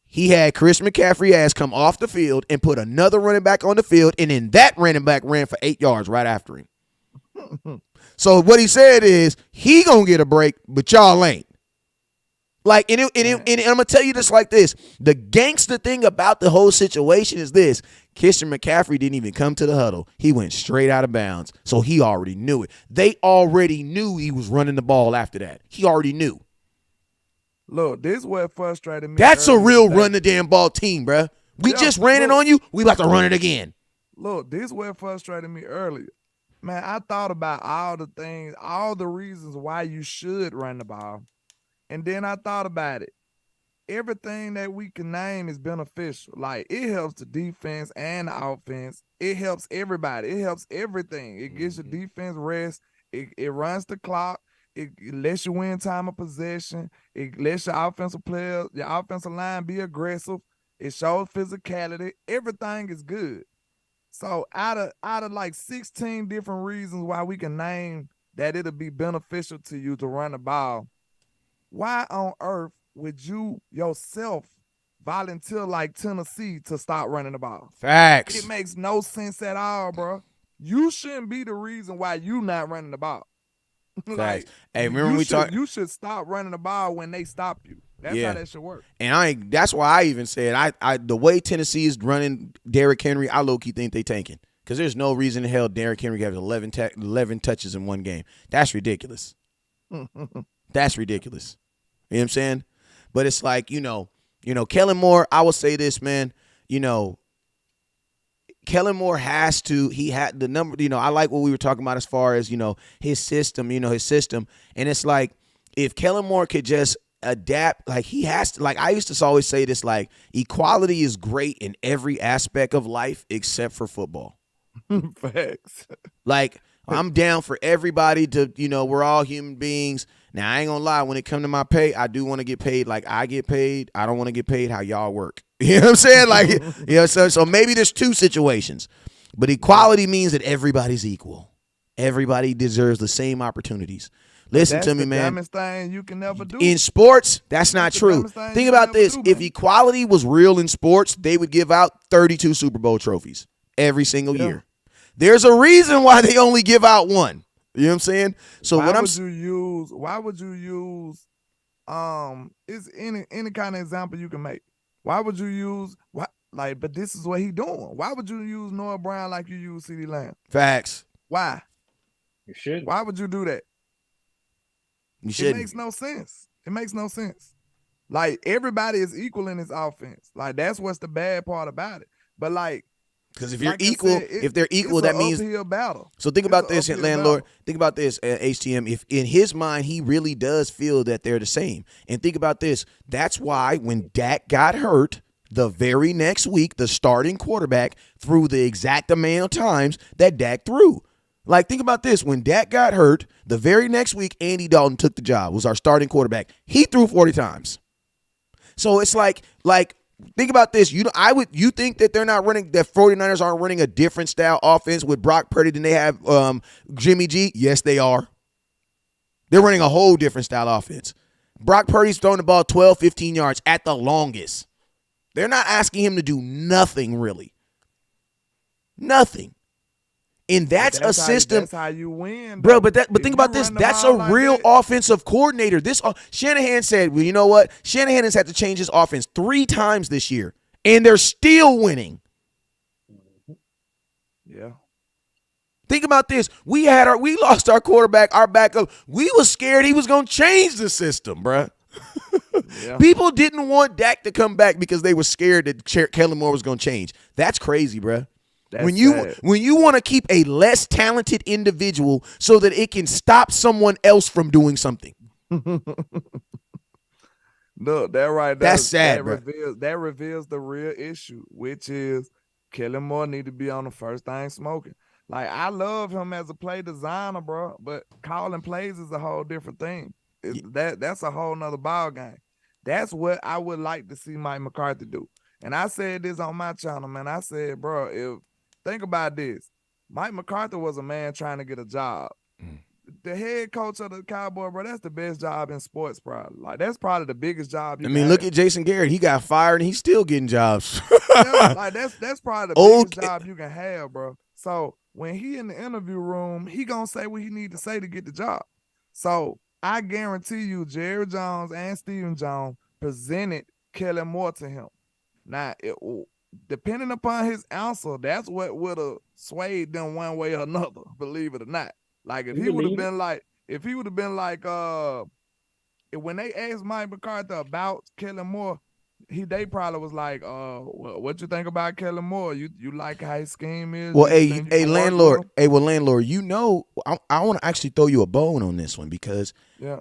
He had Chris McCaffrey ass come off the field and put another running back on the field, and then that running back ran for 8 yards right after him. So what he said is he gonna get a break, but y'all ain't. Like, and I'm gonna tell you this like this: the gangster thing about the whole situation is this: Christian McCaffrey didn't even come to the huddle; he went straight out of bounds. So he already knew it. They already knew he was running the ball after that. He already knew. Look, this is what frustrated me. That's a real run the damn ball team, bruh. We just ran it on you. We about to run it again. Look, this is what frustrated me earlier. Man, I thought about all the reasons why you should run the ball. And then I thought about it. Everything that we can name is beneficial. Like, it helps the defense and the offense. It helps everybody. It helps everything. It gives your defense rest. It runs the clock. It lets you win time of possession. It lets your offensive line be aggressive. It shows physicality. Everything is good. So out of like 16 different reasons why we can name that it'll be beneficial to you to run the ball, why on earth would you yourself volunteer like Tennessee to stop running the ball? Facts. It makes no sense at all, bro. You shouldn't be the reason why you not running the ball. Facts. Hey, remember we talked? You should stop running the ball when they stop you. That's how that should work. And that's why I even said I the way Tennessee is running Derrick Henry, I low-key think they tanking. Because there's no reason in hell Derrick Henry has 11 touches in one game. That's ridiculous. That's ridiculous. You know what I'm saying? But it's like, Kellen Moore, I will say this, man, Kellen Moore he had the number, I like what we were talking about as far as, his system. And it's like, if Kellen Moore could just adapt, like he has to, like I used to always say this, like equality is great in every aspect of life except for football. Facts. Like, I'm down for everybody to, we're all human beings. Now, I ain't gonna lie, when it come to my pay, I do want to get paid like I get paid. I don't want to get paid how y'all work. You know what I'm saying? Like, so maybe there's two situations. But equality means that everybody's equal. Everybody deserves the same opportunities. Listen to me, man. That's the dumbest thing you can never do. In sports, that's not true. Think about this. If equality was real in sports, they would give out 32 Super Bowl trophies every single year. There's a reason why they only give out one. You know what I'm saying? So why would you use is any kind of example you can make? Why would you use but this is what he doing. Why would you use Noah Brown like you use CeeDee Lamb? Facts. Why? You should. Why would you do that? You shouldn't. It makes no sense. It makes no sense. Like, everybody is equal in this offense. Like, that's what's the bad part about it. But like, because if you're equal, if they're equal, that means uphill battle. So think about this, landlord. Think about this, HTM. If in his mind he really does feel that they're the same, and think about this. That's why when Dak got hurt, the very next week, the starting quarterback threw the exact amount of times that Dak threw. Like, think about this. When Dak got hurt, the very next week, Andy Dalton took the job, was our starting quarterback. He threw 40 times. So it's like. Think about this. You think that they're not running, that 49ers aren't running a different style offense with Brock Purdy than they have Jimmy G? Yes, they are. They're running a whole different style offense. Brock Purdy's throwing the ball 12, 15 yards at the longest. They're not asking him to do nothing, really. Nothing. And that's a system. That's how you win, bro. But think about this. That's a real offensive coordinator. Shanahan said, well, you know what? Shanahan has had to change his offense 3 times this year, and they're still winning. Yeah. Think about this. We lost our quarterback, our backup. We was scared he was going to change the system, bro. Yeah. People didn't want Dak to come back because they were scared that Kellen Moore was going to change. That's crazy, bro. When you want to keep a less talented individual so that it can stop someone else from doing something. Look, that's sad. That reveals the real issue, which is Kellen Moore need to be on the first thing smoking. Like, I love him as a play designer, bro, but calling plays is a whole different thing. That's a whole nother ball game. That's what I would like to see Mike McCarthy do. And I said this on my channel, man. I said, bro, think about this. Mike McCarthy was a man trying to get a job. The head coach of the Cowboys, bro, that's the best job in sports, probably. Like, that's probably the biggest job. Look at Jason Garrett. He got fired and he's still getting jobs. Yeah, like, that's probably the biggest job you can have, bro. So when he in the interview room, he gonna say what he need to say to get the job. So I guarantee you, Jerry Jones and Stephen Jones presented Kellen Moore to him. Now, depending upon his answer, that's what would have swayed them one way or another, believe it or not. Like, if he would have been like, when they asked Mike McCarthy about Kellen Moore, they probably was like, what you think about Kellen Moore? You like how his scheme is? Well, landlord, I want to actually throw you a bone on this one because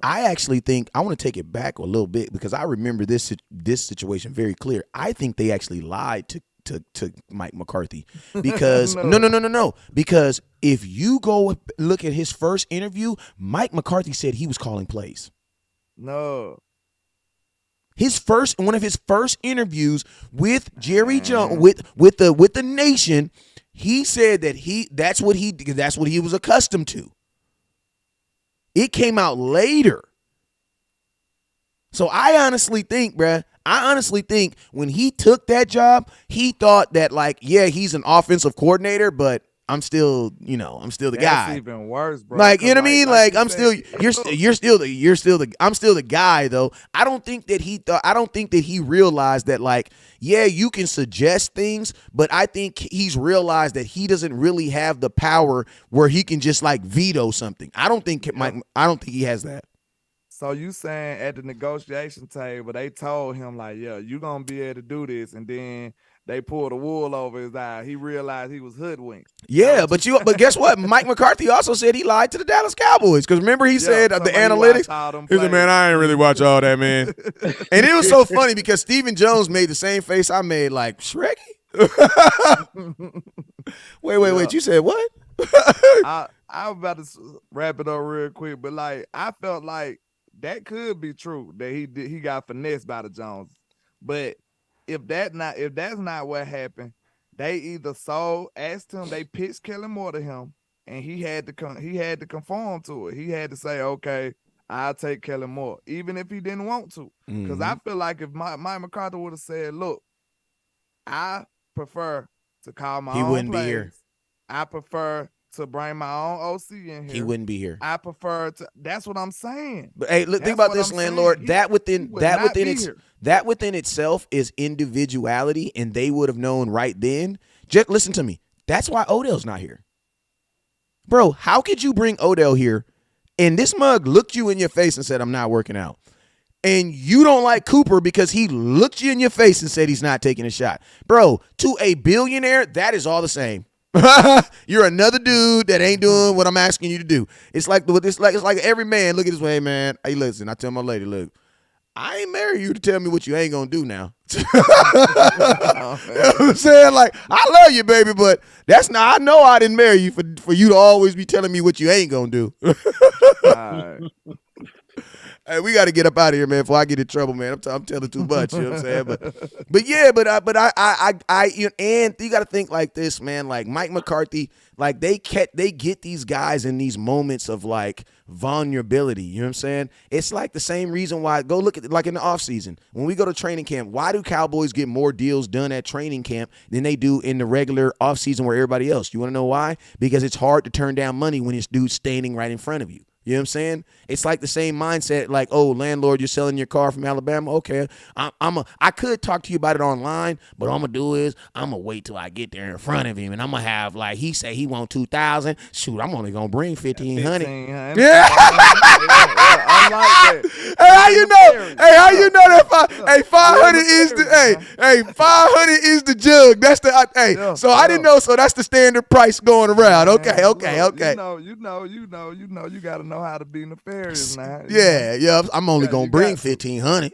I actually think I want to take it back a little bit because I remember this situation very clear. I think they actually lied to Mike McCarthy because no. Because if you go look at his first interview, Mike McCarthy said he was calling plays. No. One of his first interviews with Jerry Jones with the Nation, he said that that's what he was accustomed to. It came out later. So I honestly think when he took that job, he thought that he's an offensive coordinator, but I'm still the That's guy. even worse, bro. Like, you know what I mean? Like I'm said, I'm still the guy though. I don't think that he realized that, like, yeah, you can suggest things, but I think he's realized that he doesn't really have the power where he can just like veto something. I don't think he has that. So you saying at the negotiation table, they told him like, yeah, you gonna be able to do this, and then they pulled the wool over his eye. He realized he was hoodwinked. Yeah, but guess what? Mike McCarthy also said he lied to the Dallas Cowboys, because remember he said the analytics. He said, "Man, I ain't really watch all that, man." And it was so funny because Stephen Jones made the same face I made, like Shrekky. Wait. You said what? I was about to wrap it up real quick, but like I felt like that could be true that he got finessed by the Joneses. But if that's not what happened, they either asked him, they pitched Kellen Moore to him, and he had to conform to it. He had to say, okay, I'll take Kellen Moore, even if he didn't want to. Because I feel like if Mike McCarthy would have said, look, I prefer to call my own plays. He wouldn't be here. I prefer to bring my own OC in here. He wouldn't be here. I prefer to. That's what I'm saying. But hey, look, think about this, landlord. That within itself is individuality, and they would have known right then. Just listen to me. That's why Odell's not here, bro. How could you bring Odell here, and this mug looked you in your face and said, "I'm not working out," and you don't like Cooper because he looked you in your face and said he's not taking a shot, bro? To a billionaire, that is all the same. You're another dude that ain't doing what I'm asking you to do. It's like every man. Look at this way, man. Hey, listen. I tell my lady, look, I ain't marry you to tell me what you ain't gonna do now. You know what I'm saying? Like, I love you, baby, but that's not. I know I didn't marry you for you to always be telling me what you ain't gonna do. All right. Hey, we got to get up out of here, man, before I get in trouble, man. I'm telling too much, you know what I'm saying? And you got to think like this, man. Like Mike McCarthy, like they get these guys in these moments of like vulnerability. You know what I'm saying? It's like the same reason why. Go look at like in the offseason when we go to training camp. Why do Cowboys get more deals done at training camp than they do in the regular offseason where everybody else? You want to know why? Because it's hard to turn down money when it's dude standing right in front of you. You know what I'm saying? It's like the same mindset, like, oh, landlord, you're selling your car from Alabama. Okay, I could talk to you about it online, but what I'm gonna do is I'm gonna wait till I get there in front of him, and I'm gonna have like he say he want 2,000. Shoot, I'm only gonna bring 1,500. Yeah. I like that. Hey, how you know that? 500 is the 500 is the jug. That's the So I didn't know. So that's the standard price going around. Okay. You gotta know how to be nefarious now. Yeah. I'm only gonna bring 1,500.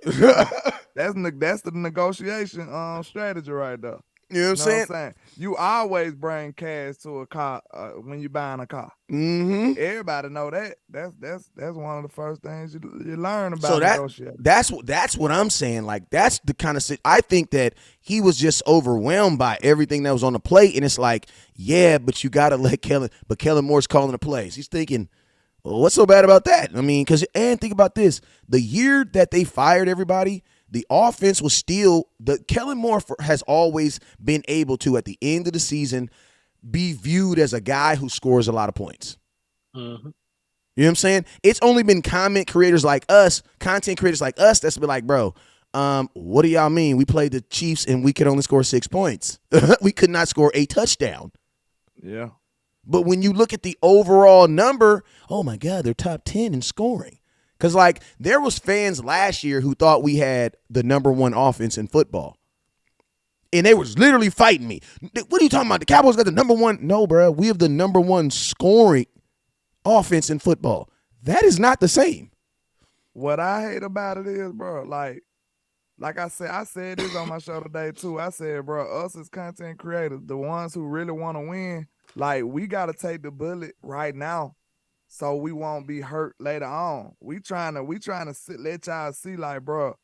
That's the negotiation strategy right there. You know what I'm saying? You always bring cash to a car when you're buying a car. Mm-hmm. Everybody know that. That's one of the first things you learn about negotiating. That's what I'm saying. Like that's the kind of I think that he was just overwhelmed by everything that was on the plate, and it's like, yeah, but you gotta let Kellen. But Kellen Moore's calling the plays. He's thinking, well, what's so bad about that? I mean, and think about this: the year that they fired everybody, the offense was still Kellen Moore has always been able to, at the end of the season, be viewed as a guy who scores a lot of points. Mm-hmm. You know what I'm saying? It's only been content creators like us that's been like, bro, what do y'all mean? We played the Chiefs and we could only score 6 points. We could not score a touchdown. Yeah. But when you look at the overall number, oh my God, they're top 10 in scoring. Because, like, there was fans last year who thought we had the number one offense in football. And they was literally fighting me. What are you talking about? The Cowboys got the number one. No, bro. We have the number one scoring offense in football. That is not the same. What I hate about it is, bro, like I said this on my show today, too. I said, bro, us as content creators, the ones who really want to win, like, we got to take the bullet right now. So we won't be hurt later on. We trying to let y'all see, like, bro,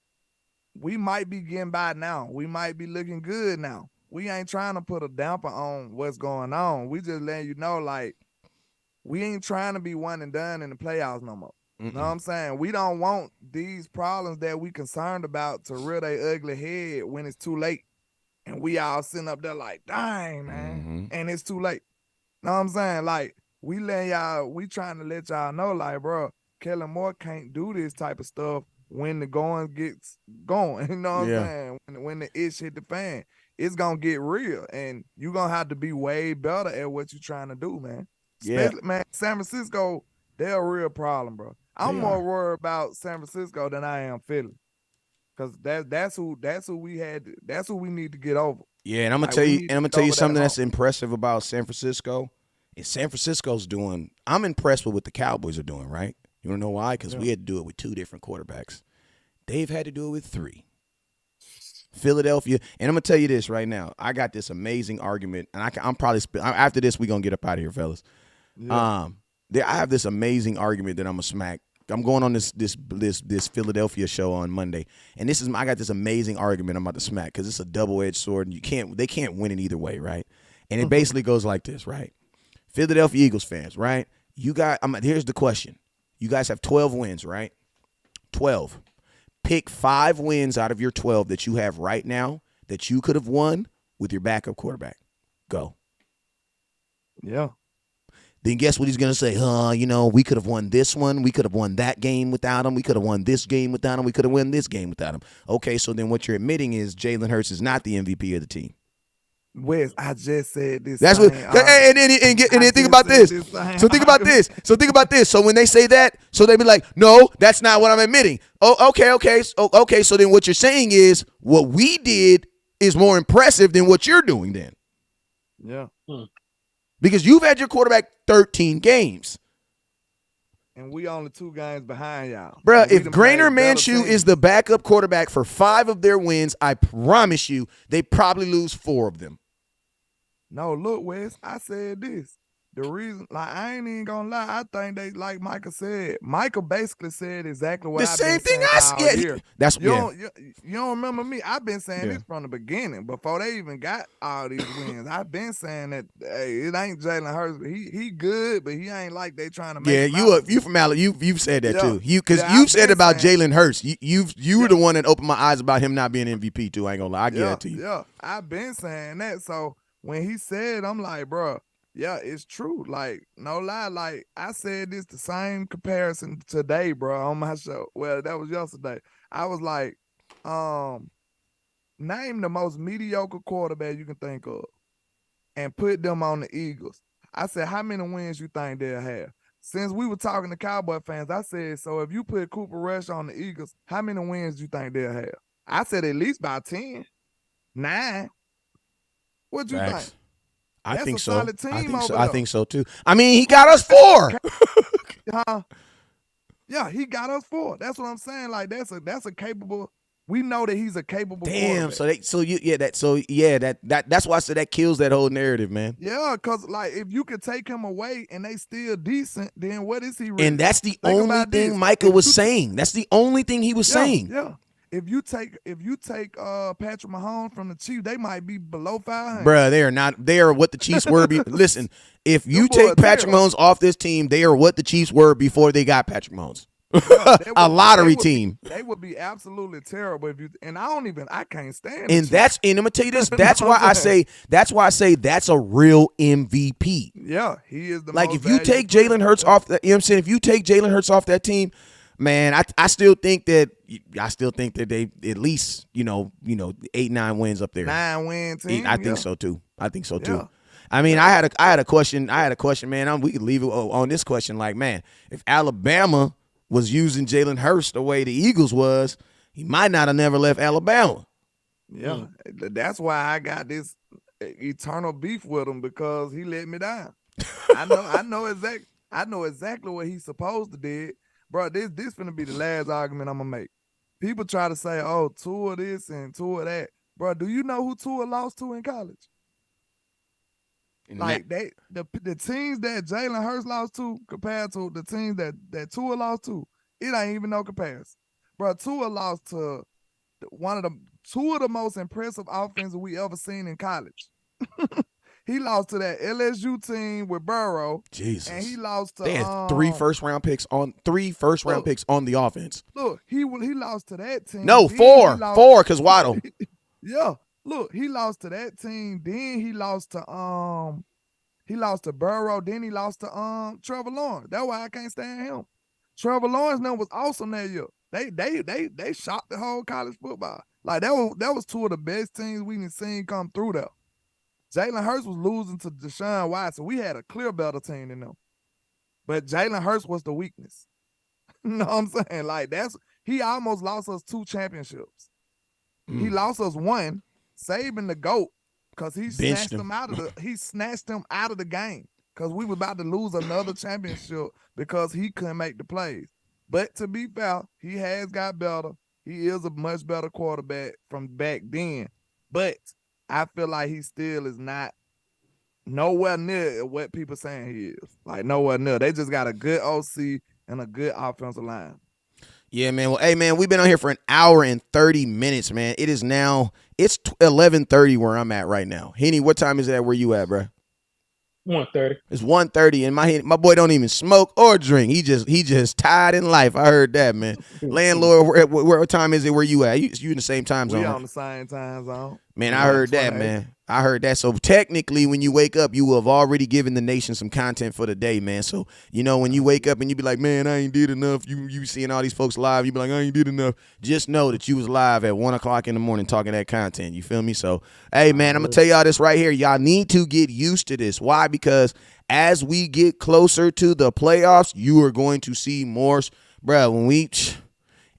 we might be getting by now. We might be looking good now. We ain't trying to put a damper on what's going on. We just letting you know, like, we ain't trying to be one and done in the playoffs no more. You know what I'm saying? We don't want these problems that we concerned about to rear their ugly head when it's too late. And we all sitting up there like, dang, man. And it's too late. Know what I'm saying? Like, we trying to let y'all know, like, bro, Kellen Moore can't do this type of stuff when the going gets going. You know what I'm saying? When the ish hit the fan, it's gonna get real, and you gonna have to be way better at what you're trying to do, man. Especially, man, San Francisco, they're a real problem, bro. I'm more worried about San Francisco than I am Philly, because that's who we need to get over. Yeah, and I'm gonna tell you something that's impressive about San Francisco. And San Francisco's doing. I'm impressed with what the Cowboys are doing. Right? You wanna know why? Because we had to do it with 2 different quarterbacks. They've had to do it with 3. Philadelphia, and I'm gonna tell you this right now. I got this amazing argument, and I'm probably after this we're gonna get up out of here, fellas. Yeah. I have this amazing argument that I'm gonna smack. I'm going on this Philadelphia show on Monday, and I got this amazing argument I'm about to smack because it's a double-edged sword, and they can't win it either way, right? And it basically goes like this, right? Philadelphia Eagles fans, right? Here's the question: you guys have 12 wins, right? 12. Pick 5 wins out of your 12 that you have right now that you could have won with your backup quarterback. Go. Yeah. Then guess what he's going to say? We could have won this one. We could have won that game without him. We could have won this game without him. We could have won this game without him. Okay, so then what you're admitting is Jalen Hurts is not the MVP of the team. Wes, I just said this. That's what. And then think about this. So think about this. So when they say that, so they be like, "No, that's not what I'm admitting." Oh, okay. So then what you're saying is what we did is more impressive than what you're doing. Then, yeah, because you've had your quarterback 13 games, and we only 2 games behind y'all, bro. If Grainer Minshew is the backup quarterback for 5 of their wins, I promise you, they probably lose 4 of them. No, look, Wes, I said this. The reason, I ain't even gonna lie, I think they, like Micah said, Micah basically said exactly what I've been saying all year. You don't remember me? I've been saying this from the beginning, before they even got all these wins. I've been saying that, hey, it ain't Jalen Hurts. He good, but he ain't like they trying to make him you from Alabama. You've said that too. Because you've said about Jalen Hurts. You were the one that opened my eyes about him not being MVP too. I ain't gonna lie. I give that to you. Yeah, I've been saying that. So when he said, I'm like, bro, yeah, it's true. Like, no lie. Like, I said this the same comparison today, bro, on my show. Well, that was yesterday. I was like, name the most mediocre quarterback you can think of and put them on the Eagles. I said, how many wins you think they'll have? Since we were talking to Cowboy fans, I said, so if you put Cooper Rush on the Eagles, how many wins do you think they'll have? I said at least about 10, 9. What you think? I think so. Solid team I think so too. I mean, he got us 4. Yeah, he got us 4. That's what I'm saying. Like, that's a capable. We know that he's a capable. Damn. Quarterback. That's why I said that kills that whole narrative, man. Yeah, because like if you could take him away and they still decent, then what is he? Really? And that's the only thing Michael was saying. That's the only thing he was saying. Yeah. If you take Patrick Mahomes from the Chiefs, they might be below 500. Bruh, they are not. They are what the Chiefs were. Listen, if you take Patrick Mahomes off this team, they are what the Chiefs were before they got Patrick Mahomes. A lottery team. They would be absolutely terrible if you. And I can't stand. And I'm gonna tell you this. That's why I say. That's a real MVP. Yeah, he is the. Like if you take Jalen Hurts off, you know what I'm saying. If you take Jalen Hurts off that team. Man, I still think that they at least 8-9 wins up there. 9-win team. I think so too. Yeah. I mean, I had a question, man. We could leave it on this question. Like, man, if Alabama was using Jalen Hurts the way the Eagles was, he might not have never left Alabama. Yeah, that's why I got this eternal beef with him because he let me down. I know exactly what he's supposed to do. Bro, this finna be the last argument I'm gonna make. People try to say, oh, Tua this and Tua that. Bro, do you know who Tua lost to in college? Like the teams that Jalen Hurts lost to compared to the teams that Tua lost to, it ain't even no comparison. Bro, Tua lost to two of the most impressive offenses we ever seen in college. He lost to that LSU team with Burrow. Jesus. And he lost to they had 3 first-round picks on the offense. Look, he lost to that team. No, 4 because Waddle. Yeah. Look, he lost to that team. Then he lost to He lost to Burrow, then he lost to Trevor Lawrence. That's why I can't stand him. Trevor Lawrence was awesome that year. They shocked the whole college football. Like that was two of the best teams we done seen come through there. Jalen Hurts was losing to Deshaun Watson. We had a clear better team than them. But Jalen Hurts was the weakness. You know what I'm saying? Like he almost lost us 2 championships. He lost us 1, Saban the GOAT, because he snatched him out of the game. Because we were about to lose another championship because he couldn't make the plays. But to be fair, he has got better. He is a much better quarterback from back then. But I feel like he still is not nowhere near what people saying he is. Like nowhere near. They just got a good OC and a good offensive line. Yeah, man. Well, hey, man, we've been on here for an hour and 30 minutes, man. It's 11:30 where I'm at right now. Henny, what time is that where you at, bro? 1:30. It's 1:30, and my boy don't even smoke or drink. He just tired in life. I heard that, man. Landlord, what time is it where you at? You in the same time zone? We on the same time zone. Man, I heard that, man. I heard that. So technically, when you wake up, you will have already given the nation some content for the day, man. So, when you wake up and you be like, man, I ain't did enough. You seeing all these folks live. You be like, I ain't did enough. Just know that you was live at 1 o'clock in the morning talking that content. You feel me? So, hey, man, I'm going to tell y'all this right here. Y'all need to get used to this. Why? Because as we get closer to the playoffs, you are going to see more. Bro, when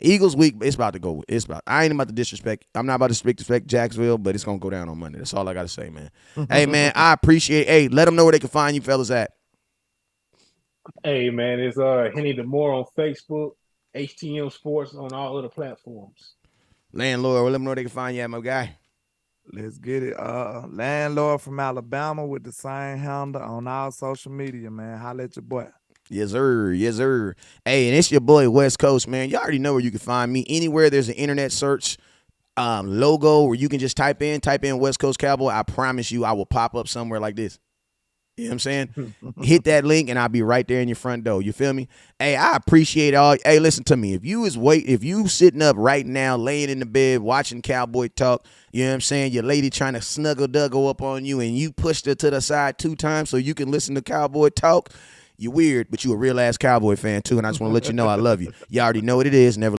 Eagles week, it's about to go. I ain't about to disrespect. I'm not about to disrespect Jacksonville, but it's going to go down on Monday. That's all I got to say, man. Hey, man, I appreciate Hey, let them know where they can find you fellas at. Hey, man, it's Henny DeMoore on Facebook, HTM Sports on all other platforms. Landlord, let them know where they can find you at, my guy. Let's get it. Landlord from Alabama with the same handle on all social media, man. Holla at your boy. Yes, sir. Yes, sir. Hey, and it's your boy West Coast, man. You already know where you can find me. Anywhere there's an internet search logo where you can just type in West Coast Cowboy, I promise you I will pop up somewhere like this. You know what I'm saying? Hit that link and I'll be right there in your front door. You feel me? Hey, I appreciate all. Hey, listen to me. If you sitting up right now, laying in the bed, watching Cowboy Talk, you know what I'm saying? Your lady trying to snuggle up on you and you pushed her to the side 2 times so you can listen to Cowboy Talk. You're weird, but you a real ass Cowboy fan too, and I just want to let you know I love you. You already know what it is. Never